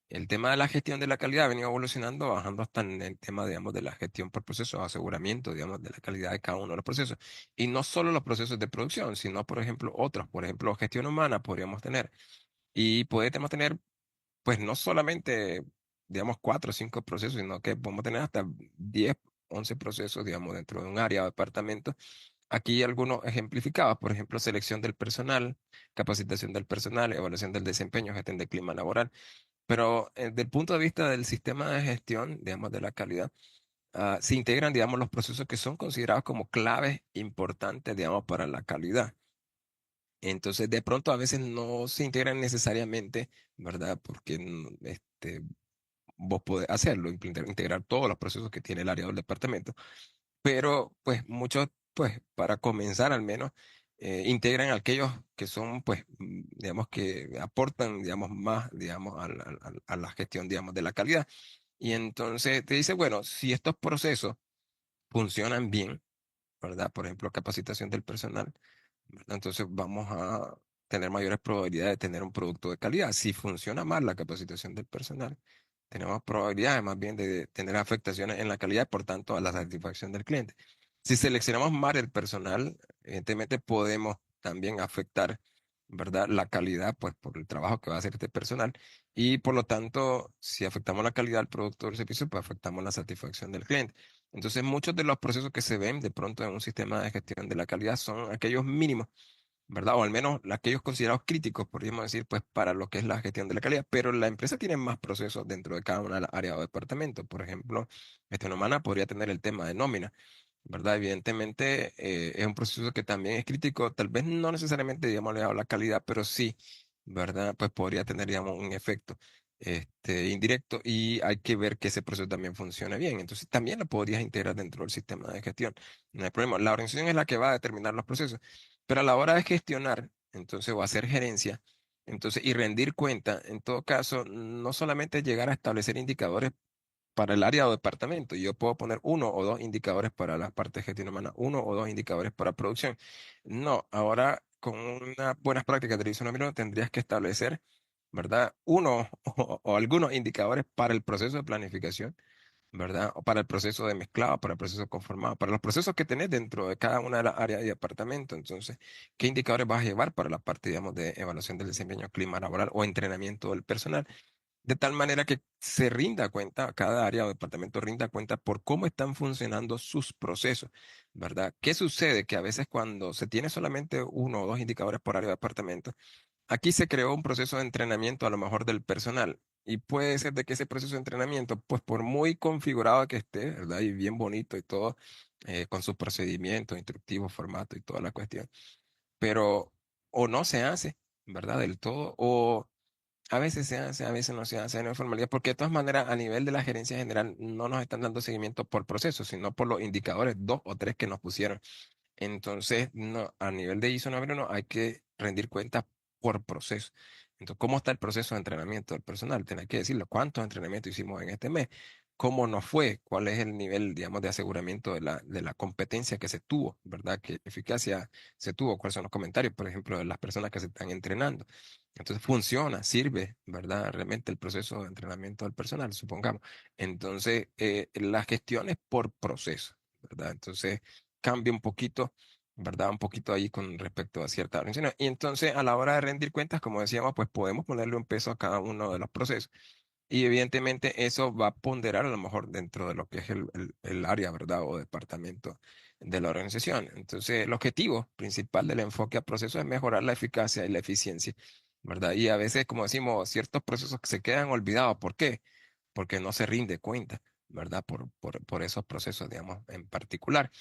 [SPEAKER 2] El tema de la gestión de la calidad ha venido evolucionando, bajando hasta en el tema, digamos, de la gestión por procesos, aseguramiento, digamos, de la calidad de cada uno de los procesos. Y no solo los procesos de producción, sino, por ejemplo, otros. Por ejemplo, gestión humana podríamos tener. Y podemos tener, pues, no solamente, digamos, 4 o 5 procesos, sino que podemos tener hasta 10, 11 procesos, digamos, dentro de un área o departamento. Aquí algunos ejemplificados, por ejemplo, selección del personal, capacitación del personal, evaluación del desempeño, gestión del clima laboral. Pero desde el punto de vista del sistema de gestión, digamos, de la calidad, se integran, digamos, los procesos que son considerados como claves importantes, digamos, para la calidad. Entonces, de pronto a veces no se integran necesariamente, ¿verdad? Porque vos podés hacerlo, integrar todos los procesos que tiene el área del departamento, pero pues muchos, pues para comenzar al menos, integran aquellos que son, pues, digamos, que aportan, digamos, más, digamos, a la gestión, digamos, de la calidad. Y entonces te dice, bueno, si estos procesos funcionan bien, ¿verdad? Por ejemplo, capacitación del personal, ¿verdad? Entonces vamos a tener mayores probabilidades de tener un producto de calidad. Si funciona mal la capacitación del personal, tenemos probabilidades más bien de tener afectaciones en la calidad y por tanto a la satisfacción del cliente. Si seleccionamos mal el personal, evidentemente podemos también afectar, ¿verdad?, la calidad, pues por el trabajo que va a hacer este personal y por lo tanto, si afectamos la calidad del producto o del servicio, pues afectamos la satisfacción del cliente. Entonces, muchos de los procesos que se ven de pronto en un sistema de gestión de la calidad son aquellos mínimos, ¿verdad? O al menos aquellos considerados críticos, podríamos decir, pues para lo que es la gestión de la calidad. Pero la empresa tiene más procesos dentro de cada una de las áreas o departamentos. Por ejemplo, gestión humana podría tener el tema de nómina, ¿verdad? Evidentemente, es un proceso que también es crítico, tal vez no necesariamente, digamos, ligado a la calidad, pero sí, ¿verdad? Pues podría tener, digamos, un efecto indirecto y hay que ver que ese proceso también funcione bien. Entonces, también lo podrías integrar dentro del sistema de gestión. No hay problema. La organización es la que va a determinar los procesos, pero a la hora de gestionar, entonces, o hacer gerencia, entonces, y rendir cuenta, en todo caso, no solamente llegar a establecer indicadores para el área o departamento. Yo puedo poner 1 o 2 indicadores para la parte de gestión humana, 1 o 2 indicadores para producción. No, ahora con unas buenas prácticas de ISO 9001 tendrías que establecer, ¿verdad? Uno o algunos indicadores para el proceso de planificación, ¿verdad? O para el proceso de mezclado, para el proceso conformado, para los procesos que tenés dentro de cada una de las áreas y departamento. Entonces, ¿qué indicadores vas a llevar para la parte, digamos, de evaluación del desempeño clima laboral o entrenamiento del personal? De tal manera que se rinda cuenta, cada área o departamento rinda cuenta por cómo están funcionando sus procesos, ¿verdad? ¿Qué sucede? Que a veces cuando se tiene solamente 1 o 2 indicadores por área o departamento, aquí se creó un proceso de entrenamiento a lo mejor del personal. Y puede ser de que ese proceso de entrenamiento, pues por muy configurado que esté, ¿verdad? Y bien bonito y todo, con sus procedimientos, instructivos, formato y toda la cuestión, pero o no se hace, ¿verdad? Del todo, o a veces se hace, a veces no se hace, no hay formalidad, porque de todas maneras, a nivel de la gerencia general, no nos están dando seguimiento por proceso, sino por los indicadores 2 o 3 que nos pusieron. Entonces, no, a nivel de ISO 9001 hay que rendir cuentas por proceso. Entonces, ¿cómo está el proceso de entrenamiento del personal? Tener que decirlo, cuántos entrenamientos hicimos en este mes, cómo nos fue, cuál es el nivel, digamos, de aseguramiento de la competencia que se tuvo, ¿verdad? ¿Qué eficacia se tuvo? ¿Cuáles son los comentarios, por ejemplo, de las personas que se están entrenando? Entonces funciona, sirve, ¿verdad? Realmente el proceso de entrenamiento del personal, supongamos. Entonces, la gestión es por proceso, ¿verdad? Entonces, cambia un poquito, ¿verdad? Un poquito ahí con respecto a ciertas organizaciones. Y entonces, a la hora de rendir cuentas, como decíamos, pues podemos ponerle un peso a cada uno de los procesos. Y evidentemente eso va a ponderar a lo mejor dentro de lo que es el área, ¿verdad? O departamento de la organización. Entonces, el objetivo principal del enfoque a procesos es mejorar la eficacia y la eficiencia, ¿verdad? Y a veces, como decimos, ciertos procesos que se quedan olvidados. ¿Por qué? Porque no se rinde cuenta, ¿verdad? Por esos procesos, digamos, en particular.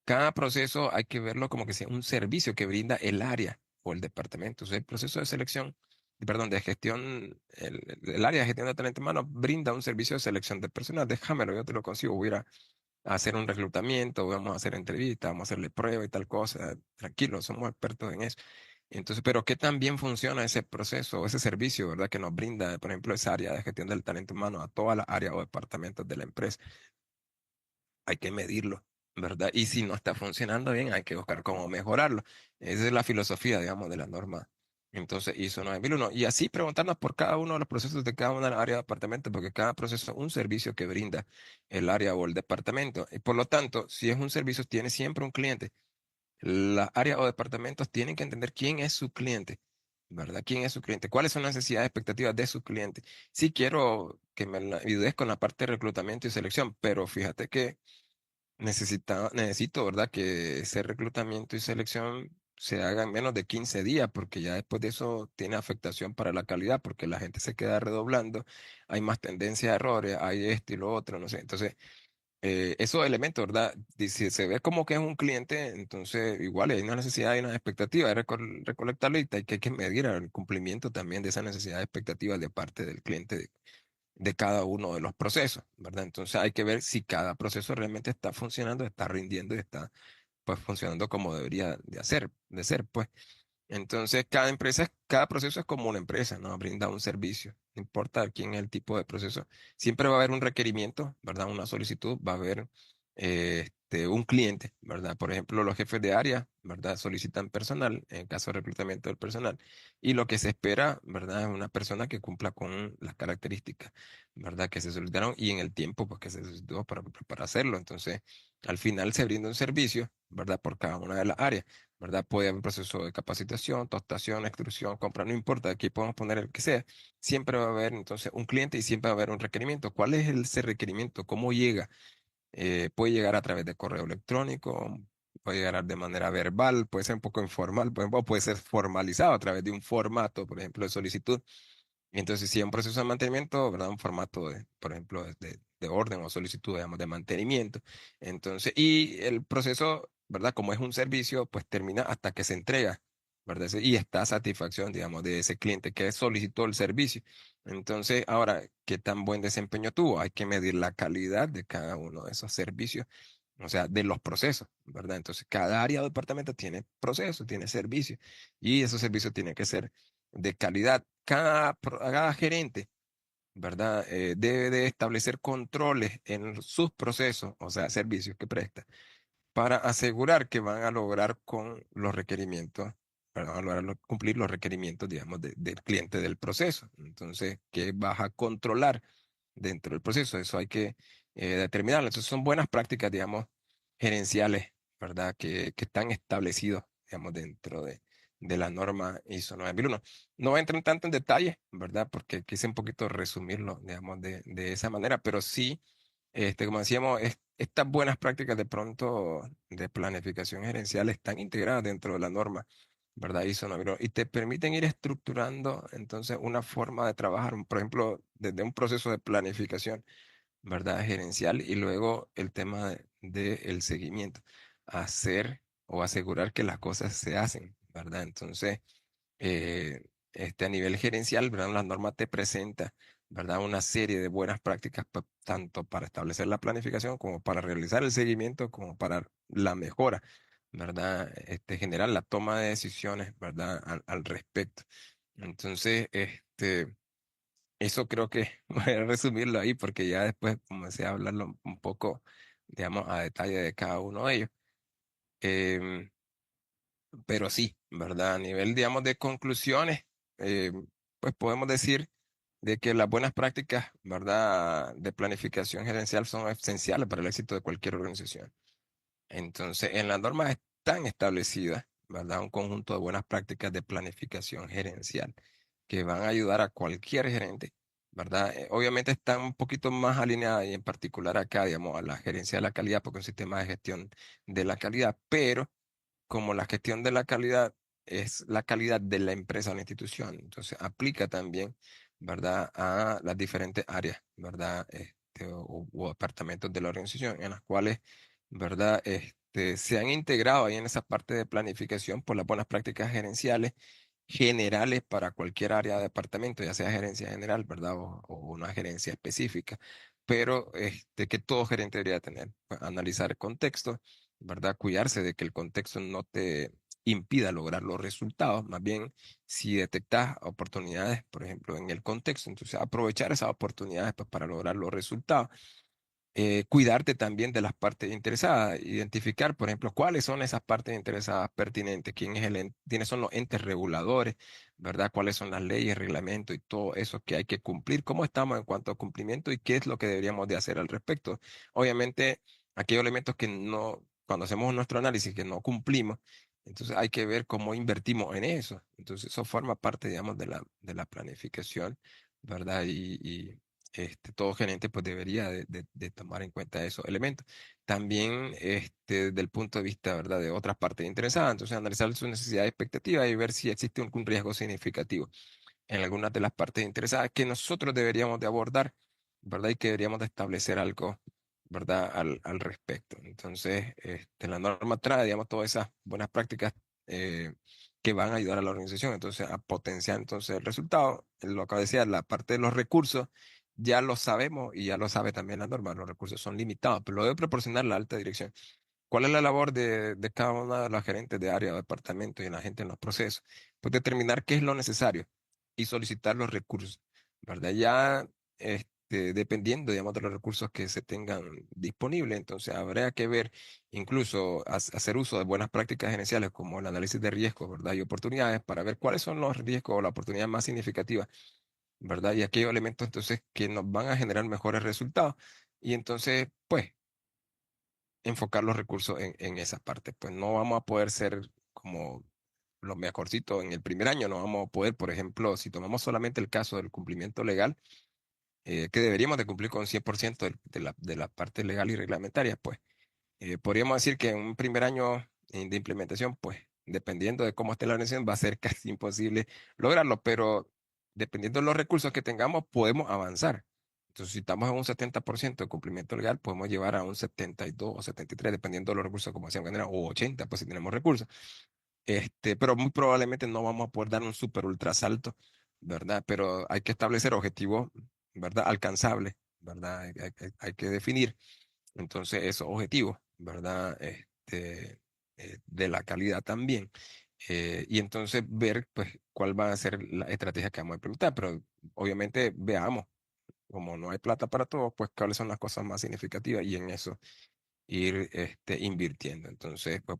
[SPEAKER 2] Cada proceso hay que verlo como que sea un servicio que brinda el área o el departamento. O sea, el proceso de selección, perdón, de gestión, el área de gestión de talento humano brinda un servicio de selección de personas. Déjamelo, yo te lo consigo. Voy a ir a hacer un reclutamiento, vamos a hacer entrevistas, vamos a hacerle prueba y tal cosa. Tranquilo, somos expertos en eso. Entonces, pero ¿qué tan bien funciona ese proceso, ese servicio, ¿verdad? Que nos brinda, por ejemplo, esa área de gestión del talento humano a todas las áreas o departamentos de la empresa? Hay que medirlo, ¿verdad? Y si no está funcionando bien, hay que buscar cómo mejorarlo. Esa es la filosofía, digamos, de la norma. Entonces, ISO 9001. Y así preguntarnos por cada uno de los procesos de cada una de las áreas de departamento, porque cada proceso es un servicio que brinda el área o el departamento. Y por lo tanto, si es un servicio, tiene siempre un cliente. Las áreas o departamentos tienen que entender quién es su cliente, ¿verdad? ¿Quién es su cliente? ¿Cuáles son las necesidades, expectativas de su cliente? Sí quiero que me ayudes con la parte de reclutamiento y selección, pero fíjate que necesito, ¿verdad? Que ese reclutamiento y selección se haga en menos de 15 días, porque ya después de eso tiene afectación para la calidad, porque la gente se queda redoblando, hay más tendencia a errores, hay esto y lo otro, no sé. Entonces, esos elementos, ¿verdad? Si se ve como que es un cliente, entonces igual hay una necesidad y una expectativa de recolectarlo y hay que medir el cumplimiento también de esa necesidad de expectativa de parte del cliente de cada uno de los procesos, ¿verdad? Entonces hay que ver si cada proceso realmente está funcionando, está rindiendo y está pues funcionando como debería de ser, pues. Entonces cada empresa, cada proceso es como una empresa, ¿no? Brinda un servicio, no importa quién es el tipo de proceso, siempre va a haber un requerimiento, ¿verdad? Una solicitud, va a haber un cliente, ¿verdad? Por ejemplo, los jefes de área, ¿verdad? Solicitan personal, en caso de reclutamiento del personal, y lo que se espera, ¿verdad? Es una persona que cumpla con las características, ¿verdad? Que se solicitaron y en el tiempo, pues que se solicitó para hacerlo. Entonces, al final se brinda un servicio, ¿verdad? Por cada una de las áreas. ¿Verdad? Puede haber un proceso de capacitación, tostación, extrusión, compra, no importa, aquí podemos poner el que sea. Siempre va a haber entonces un cliente y siempre va a haber un requerimiento. ¿Cuál es ese requerimiento? ¿Cómo llega? Puede llegar a través de correo electrónico, puede llegar de manera verbal, puede ser un poco informal, por ejemplo, puede ser formalizado a través de un formato, por ejemplo, de solicitud. Entonces, si es un proceso de mantenimiento, ¿verdad? Un formato de, por ejemplo, de orden o solicitud, digamos, de mantenimiento. Entonces, y el proceso, ¿verdad? Como es un servicio, pues termina hasta que se entrega, ¿verdad? Y está satisfacción, digamos, de ese cliente que solicitó el servicio. Entonces, ahora, ¿qué tan buen desempeño tuvo? Hay que medir la calidad de cada uno de esos servicios, o sea, de los procesos, ¿verdad? Entonces, cada área o departamento tiene procesos, tiene servicios, y esos servicios tienen que ser de calidad. Cada gerente, ¿verdad? Debe de establecer controles en sus procesos, o sea, servicios que presta, para asegurar que van a lograr con los requerimientos, van a lograr cumplir los requerimientos, digamos, del cliente del proceso. Entonces, ¿qué vas a controlar dentro del proceso? Eso hay que determinarlo. Entonces, son buenas prácticas, digamos, gerenciales, ¿verdad? Que están establecidos, digamos, dentro de la norma ISO 9001. No voy a entrar tanto en detalle, ¿verdad? Porque quise un poquito resumirlo, digamos, de esa manera, pero sí como decíamos, estas buenas prácticas de pronto de planificación gerencial están integradas dentro de la norma, ¿verdad? ISO 9001 y te permiten ir estructurando entonces una forma de trabajar, por ejemplo, desde un proceso de planificación, ¿verdad? Gerencial y luego el tema del seguimiento, hacer o asegurar que las cosas se hacen, ¿verdad? Entonces, a nivel gerencial, ¿verdad? La norma te presenta, ¿verdad? Una serie de buenas prácticas, tanto para establecer la planificación como para realizar el seguimiento, como para la mejora, ¿verdad? Generar la toma de decisiones, ¿verdad? Al respecto. Entonces, eso creo que voy a resumirlo ahí porque ya después comencé a hablarlo un poco, digamos, a detalle de cada uno de ellos. Em, pero sí, ¿verdad? A nivel, digamos, de conclusiones. pues podemos decir de que las buenas prácticas, ¿verdad?, de planificación gerencial son esenciales para el éxito de cualquier organización. Entonces, en la norma están establecidas, ¿verdad?, un conjunto de buenas prácticas de planificación gerencial que van a ayudar a cualquier gerente, ¿verdad? Obviamente están un poquito más alineadas y en particular acá, digamos, a la gerencia de la calidad, porque es un sistema de gestión de la calidad, pero como la gestión de la calidad es la calidad de la empresa o la institución, entonces aplica también, ¿verdad?, a las diferentes áreas, ¿verdad?, o departamentos de la organización en las cuales, ¿verdad?, se han integrado ahí en esa parte de planificación por las buenas prácticas gerenciales generales para cualquier área de departamento, ya sea gerencia general, ¿verdad?, o una gerencia específica, pero que todo gerente debería tener, pues, analizar el contexto, ¿verdad? Cuidarse de que el contexto no te impida lograr los resultados. Más bien, si detectas oportunidades, por ejemplo, en el contexto, entonces aprovechar esas oportunidades, pues, para lograr los resultados. Cuidarte también de las partes interesadas, identificar, por ejemplo, cuáles son esas partes interesadas pertinentes, quiénes son los entes reguladores, ¿verdad? Cuáles son las leyes, reglamentos y todo eso que hay que cumplir, cómo estamos en cuanto a cumplimiento y qué es lo que deberíamos de hacer al respecto. Obviamente, aquellos elementos que no, cuando hacemos nuestro análisis, que no cumplimos, entonces hay que ver cómo invertimos en eso. Entonces, eso forma parte, digamos, de la planificación, ¿verdad? Todo gerente pues debería de tomar en cuenta esos elementos. También desde el punto de vista, ¿verdad?, de otras partes interesadas, entonces analizar sus necesidades y expectativas y ver si existe algún riesgo significativo en algunas de las partes interesadas que nosotros deberíamos de abordar, ¿verdad? Y que deberíamos de establecer algo, ¿verdad?, al respecto. Entonces, la norma trae, digamos, todas esas buenas prácticas eh, que van a ayudar a la organización, entonces, a potenciar entonces el resultado. Lo que decía, la parte de los recursos, ya lo sabemos y ya lo sabe también la norma, los recursos son limitados, pero lo debe proporcionar la alta dirección. ¿Cuál es la labor de cada una de las gerentes de área o departamento y la gente en los procesos? Pues determinar qué es lo necesario y solicitar los recursos, ¿verdad? Ya dependiendo, digamos, de los recursos que se tengan disponibles, entonces habría que ver, incluso hacer uso de buenas prácticas gerenciales como el análisis de riesgos, ¿verdad? Y oportunidades para ver cuáles son los riesgos o las oportunidades más significativas, ¿verdad? Y aquellos elementos entonces que nos van a generar mejores resultados. Y entonces, pues enfocar los recursos en esa parte. Pues no vamos a poder ser como los mejorcitos en el primer año, no vamos a poder, por ejemplo, si tomamos solamente el caso del cumplimiento legal, que deberíamos de cumplir con 100% de la parte legal y reglamentaria, pues podríamos decir que en un primer año de implementación, pues dependiendo de cómo esté la organización, va a ser casi imposible lograrlo, pero dependiendo de los recursos que tengamos, podemos avanzar. Entonces, si estamos en un 70% de cumplimiento legal, podemos llevar a un 72 o 73, dependiendo de los recursos, como decíamos, o 80, pues si tenemos recursos. Pero muy probablemente no vamos a poder dar un super ultra salto, ¿verdad? Pero hay que establecer objetivos, ¿verdad? Alcanzables, ¿verdad? Hay que definir entonces esos objetivos, ¿verdad? De la calidad también. Y entonces ver, pues, cuál va a ser la estrategia que vamos a implementar. Pero obviamente veamos, como no hay plata para todo, pues cuáles son las cosas más significativas y en eso ir invirtiendo. Entonces, pues,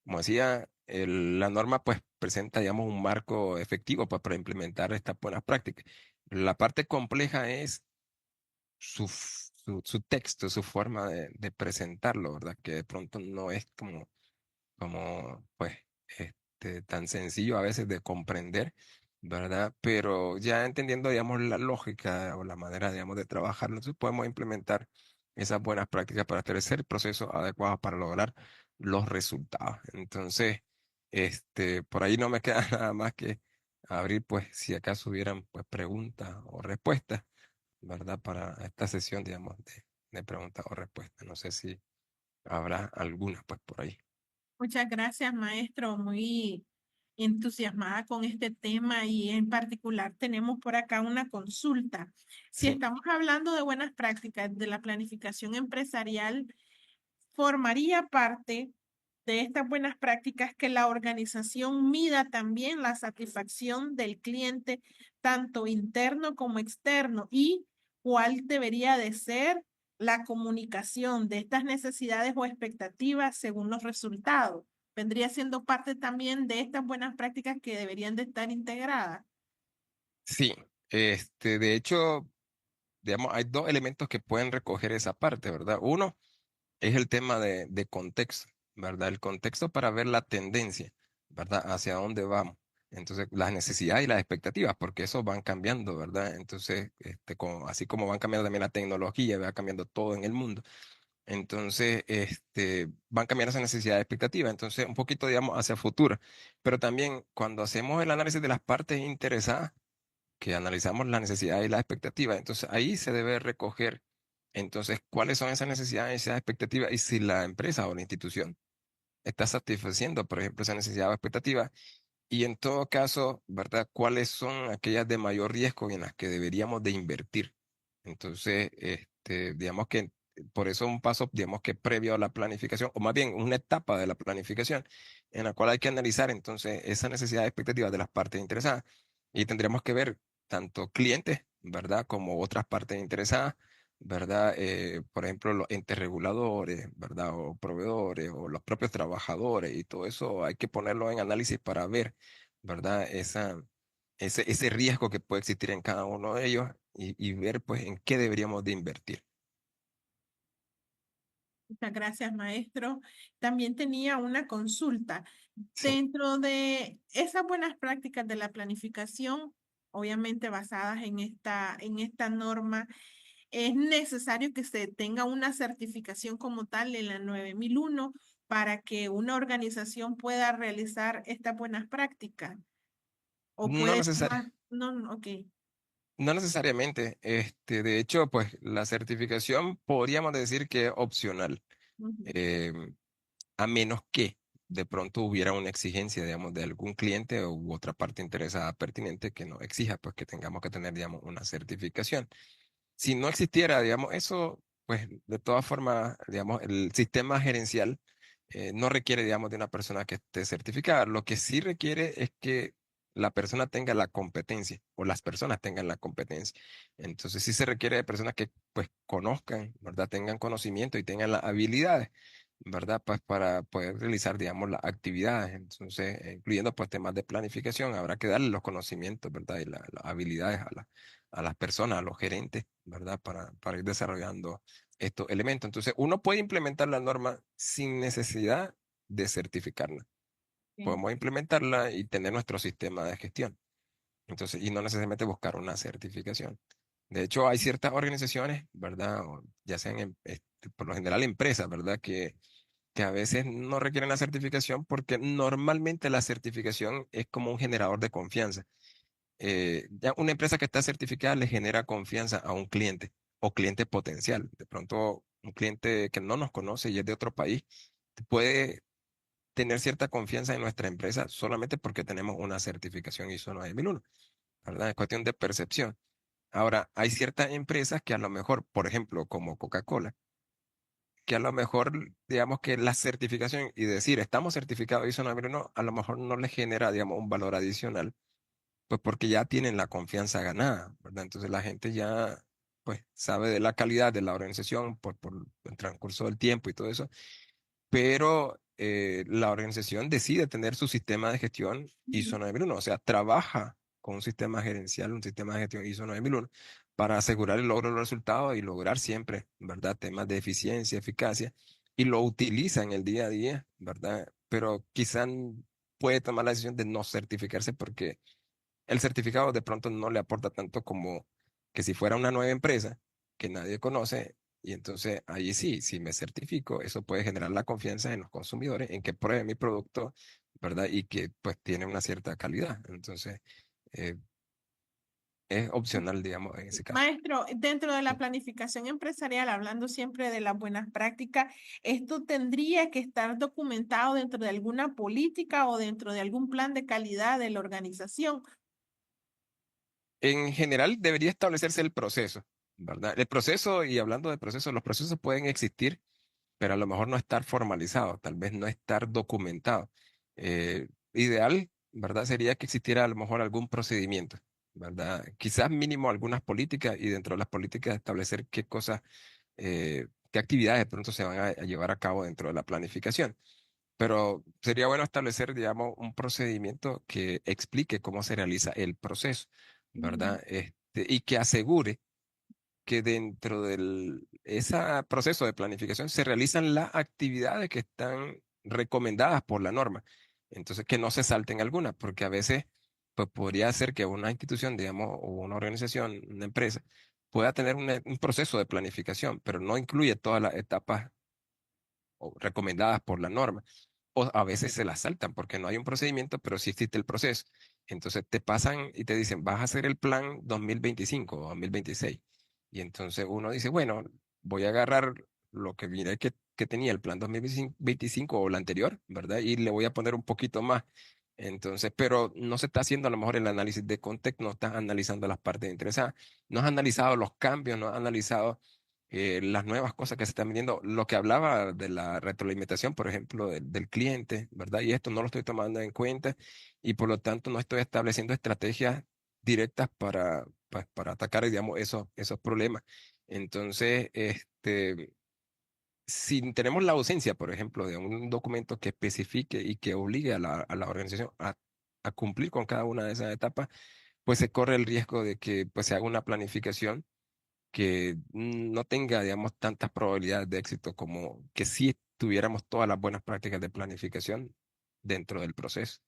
[SPEAKER 2] como decía, la norma pues presenta, digamos, un marco efectivo pues, para implementar estas buenas prácticas. La parte compleja es su texto, su forma de presentarlo, ¿verdad? Que de pronto no es como pues, tan sencillo a veces de comprender, ¿verdad? Pero ya entendiendo, digamos, la lógica o la manera, digamos, de trabajar, nosotros podemos implementar esas buenas prácticas para establecer procesos adecuados para lograr los resultados. Entonces, por ahí no me queda nada más que abrir, pues, si acaso hubieran, pues, preguntas o respuestas, ¿verdad? Para esta sesión, digamos, de preguntas o respuestas. No sé si habrá alguna, pues, por ahí.
[SPEAKER 1] Muchas gracias, maestro. Muy entusiasmada con este tema y en particular tenemos por acá una consulta. Si
[SPEAKER 2] Sí.
[SPEAKER 1] estamos hablando de buenas prácticas de la planificación empresarial, formaría parte de estas buenas prácticas que la organización mida también la satisfacción del cliente, tanto interno como externo, y cuál debería de ser la comunicación de estas necesidades o expectativas según los resultados. vendría siendo parte también de estas buenas prácticas que deberían de estar integradas.
[SPEAKER 2] Sí, de hecho, digamos, hay dos elementos que pueden recoger esa parte, ¿verdad? Uno es el tema de contexto, ¿verdad? El contexto para ver la tendencia, ¿verdad? Hacia dónde vamos. Entonces, las necesidades y las expectativas, porque eso van cambiando, ¿verdad? Entonces, así como van cambiando también la tecnología, va cambiando todo en el mundo. Entonces, van cambiando esas necesidades y expectativas. Entonces, un poquito, digamos, hacia futuro. Pero también cuando hacemos el análisis de las partes interesadas, que analizamos las necesidades y las expectativas. Entonces ahí se debe recoger, entonces, cuáles son esas necesidades y esas expectativas y si la empresa o la institución está satisfaciendo, por ejemplo, esa necesidad o expectativa. Y en todo caso, ¿verdad? ¿Cuáles son aquellas de mayor riesgo en las que deberíamos de invertir? Entonces, digamos que por eso un paso, digamos que previo a la planificación, o más bien una etapa de la planificación, en la cual hay que analizar entonces esa necesidad y expectativas de las partes interesadas. Y tendríamos que ver tanto clientes, ¿verdad? Como otras partes interesadas, ¿verdad? Por ejemplo, los entes reguladores, ¿verdad? O proveedores, o los propios trabajadores, y todo eso hay que ponerlo en análisis para ver, ¿verdad? Ese riesgo que puede existir en cada uno de ellos y ver, pues, en qué deberíamos de invertir.
[SPEAKER 1] Muchas gracias, maestro. También tenía una consulta.
[SPEAKER 2] Sí.
[SPEAKER 1] Dentro de esas buenas prácticas de la planificación, obviamente basadas en esta norma, es necesario que se tenga una certificación como tal en la 9001 para que una organización pueda realizar estas buenas prácticas. O
[SPEAKER 2] No
[SPEAKER 1] puede
[SPEAKER 2] necesari-
[SPEAKER 1] tomar, no, no, ok.
[SPEAKER 2] no necesariamente. De hecho, pues, la certificación podríamos decir que es opcional.
[SPEAKER 1] Ujú.
[SPEAKER 2] em, a menos que de pronto hubiera una exigencia, digamos, de algún cliente u otra parte interesada pertinente que nos exija, pues, que tengamos que tener, digamos, una certificación. Si no existiera, digamos, eso, pues, de todas formas, digamos, el sistema gerencial no requiere, digamos, de una persona que esté certificada. Lo que sí requiere es que la persona tenga la competencia o las personas tengan la competencia. Entonces, sí se requiere de personas que, pues, conozcan, ¿verdad? Tengan conocimiento y tengan las habilidades, ¿verdad? Pues para poder realizar, digamos, las actividades. Entonces, incluyendo, pues, temas de planificación, habrá que darle los conocimientos, ¿verdad? Y las habilidades a las personas, a los gerentes, ¿verdad? Para ir desarrollando estos elementos. Entonces, uno puede implementar la norma sin necesidad de certificarla.
[SPEAKER 1] Ok.
[SPEAKER 2] Podemos implementarla y tener nuestro sistema de gestión. Entonces, y no necesariamente buscar una certificación. De hecho, hay ciertas organizaciones, ¿verdad? O ya sean, por lo general, empresas, ¿verdad? Que a veces no requieren la certificación porque normalmente la certificación es como un generador de confianza. Ya una empresa que está certificada le genera confianza a un cliente o cliente potencial. De pronto, un cliente que no nos conoce y es de otro país puede tener cierta confianza en nuestra empresa solamente porque tenemos una certificación ISO 9001, ¿verdad? Es cuestión de percepción. Ahora, hay ciertas empresas que a lo mejor, por ejemplo, como Coca-Cola, que a lo mejor, digamos que la certificación y decir estamos certificados ISO 9001, a lo mejor no les genera, digamos, un valor adicional pues porque ya tienen la confianza ganada, ¿verdad? Entonces la gente ya, pues, sabe de la calidad de la organización por el transcurso del tiempo y todo eso, pero la organización decide tener su sistema de gestión ISO 9001, o sea, trabaja con un sistema gerencial, un sistema de gestión ISO 9001 para asegurar el logro de los resultados y lograr siempre, ¿verdad? Temas de eficiencia, eficacia, y lo utiliza en el día a día, ¿verdad? Pero quizá puede tomar la decisión de no certificarse porque el certificado de pronto no le aporta tanto como que si fuera una nueva empresa que nadie conoce. Y entonces ahí sí, si me certifico, eso puede generar la confianza en los consumidores en que prueben mi producto, ¿verdad? Y que pues tiene una cierta calidad. Entonces eh, es opcional, digamos, en ese caso.
[SPEAKER 1] Maestro, dentro de la planificación empresarial, hablando siempre de las buenas prácticas, ¿esto tendría que estar documentado dentro de alguna política o dentro de algún plan de calidad de la organización?
[SPEAKER 2] En general debería establecerse el proceso, ¿verdad? El proceso, y hablando de procesos, los procesos pueden existir pero a lo mejor no estar formalizado, tal vez no estar documentado. Ideal, ¿verdad? Sería que existiera a lo mejor algún procedimiento, ¿verdad? Quizás mínimo algunas políticas y dentro de las políticas establecer qué cosas, qué actividades de pronto se van a llevar a cabo dentro de la planificación. pero sería bueno establecer, digamos, un procedimiento que explique cómo se realiza el proceso,
[SPEAKER 1] Mm,
[SPEAKER 2] ¿verdad? Y que asegure que dentro del ese proceso de planificación se realizan las actividades que están recomendadas por la norma. Entonces, que no se salten algunas, porque a veces pues, podría ser que una institución, digamos, o una organización, una empresa, pueda tener un proceso de planificación, pero no incluye todas las etapas o recomendadas por la norma. O a veces se las saltan porque no hay un procedimiento, pero sí existe el proceso. Entonces te pasan y te dicen, vas a hacer el plan 2025 o 2026. Y entonces uno dice, bueno, voy a agarrar lo que miré que tenía el plan 2025 o el anterior, ¿verdad? Y le voy a poner un poquito más. Entonces, pero no se está haciendo a lo mejor el análisis de contexto, no estás analizando las partes interesadas, no has analizado los cambios, no has analizado las nuevas cosas que se están viniendo, lo que hablaba de la retroalimentación, por ejemplo, del cliente, ¿verdad? Y esto no lo estoy tomando en cuenta y por lo tanto no estoy estableciendo estrategias directas para atacar, digamos, esos problemas. Entonces, si tenemos la ausencia, por ejemplo, de un documento que especifique y que obligue a la organización a cumplir con cada una de esas etapas, pues se corre el riesgo de que pues, se haga una planificación que no tenga, digamos, tantas probabilidades de éxito como que si tuviéramos todas las buenas prácticas de planificación dentro del proceso.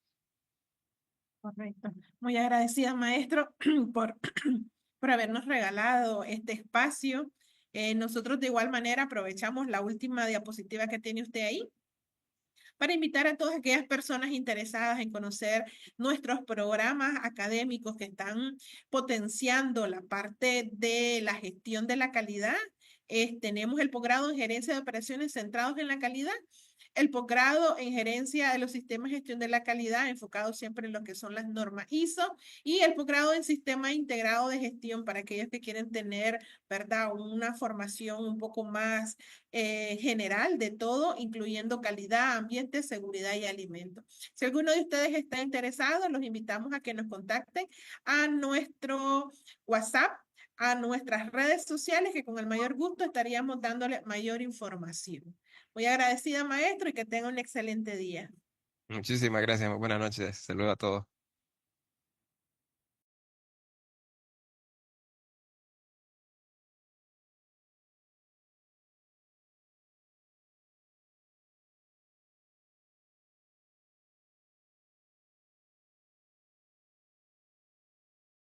[SPEAKER 1] correcto. Muy agradecida, maestro, por, por habernos regalado este espacio. Nosotros de igual manera aprovechamos la última diapositiva que tiene usted ahí para invitar a todas aquellas personas interesadas en conocer nuestros programas académicos que están potenciando la parte de la gestión de la calidad. Tenemos el posgrado en gerencia de operaciones centrados en la calidad, el posgrado en gerencia de los sistemas de gestión de la calidad, enfocado siempre en lo que son las normas ISO, y el posgrado en sistema integrado de gestión para aquellos que quieren tener, ¿verdad?, una formación un poco más general de todo, incluyendo calidad, ambiente, seguridad y alimentos. Si alguno de ustedes está interesado, los invitamos a que nos contacten a nuestro WhatsApp, a nuestras redes sociales, que con el mayor gusto estaríamos dándole mayor información. Muy agradecida, maestro, y que tenga un excelente día.
[SPEAKER 2] Muchísimas gracias, muy buenas noches, saludos a todos.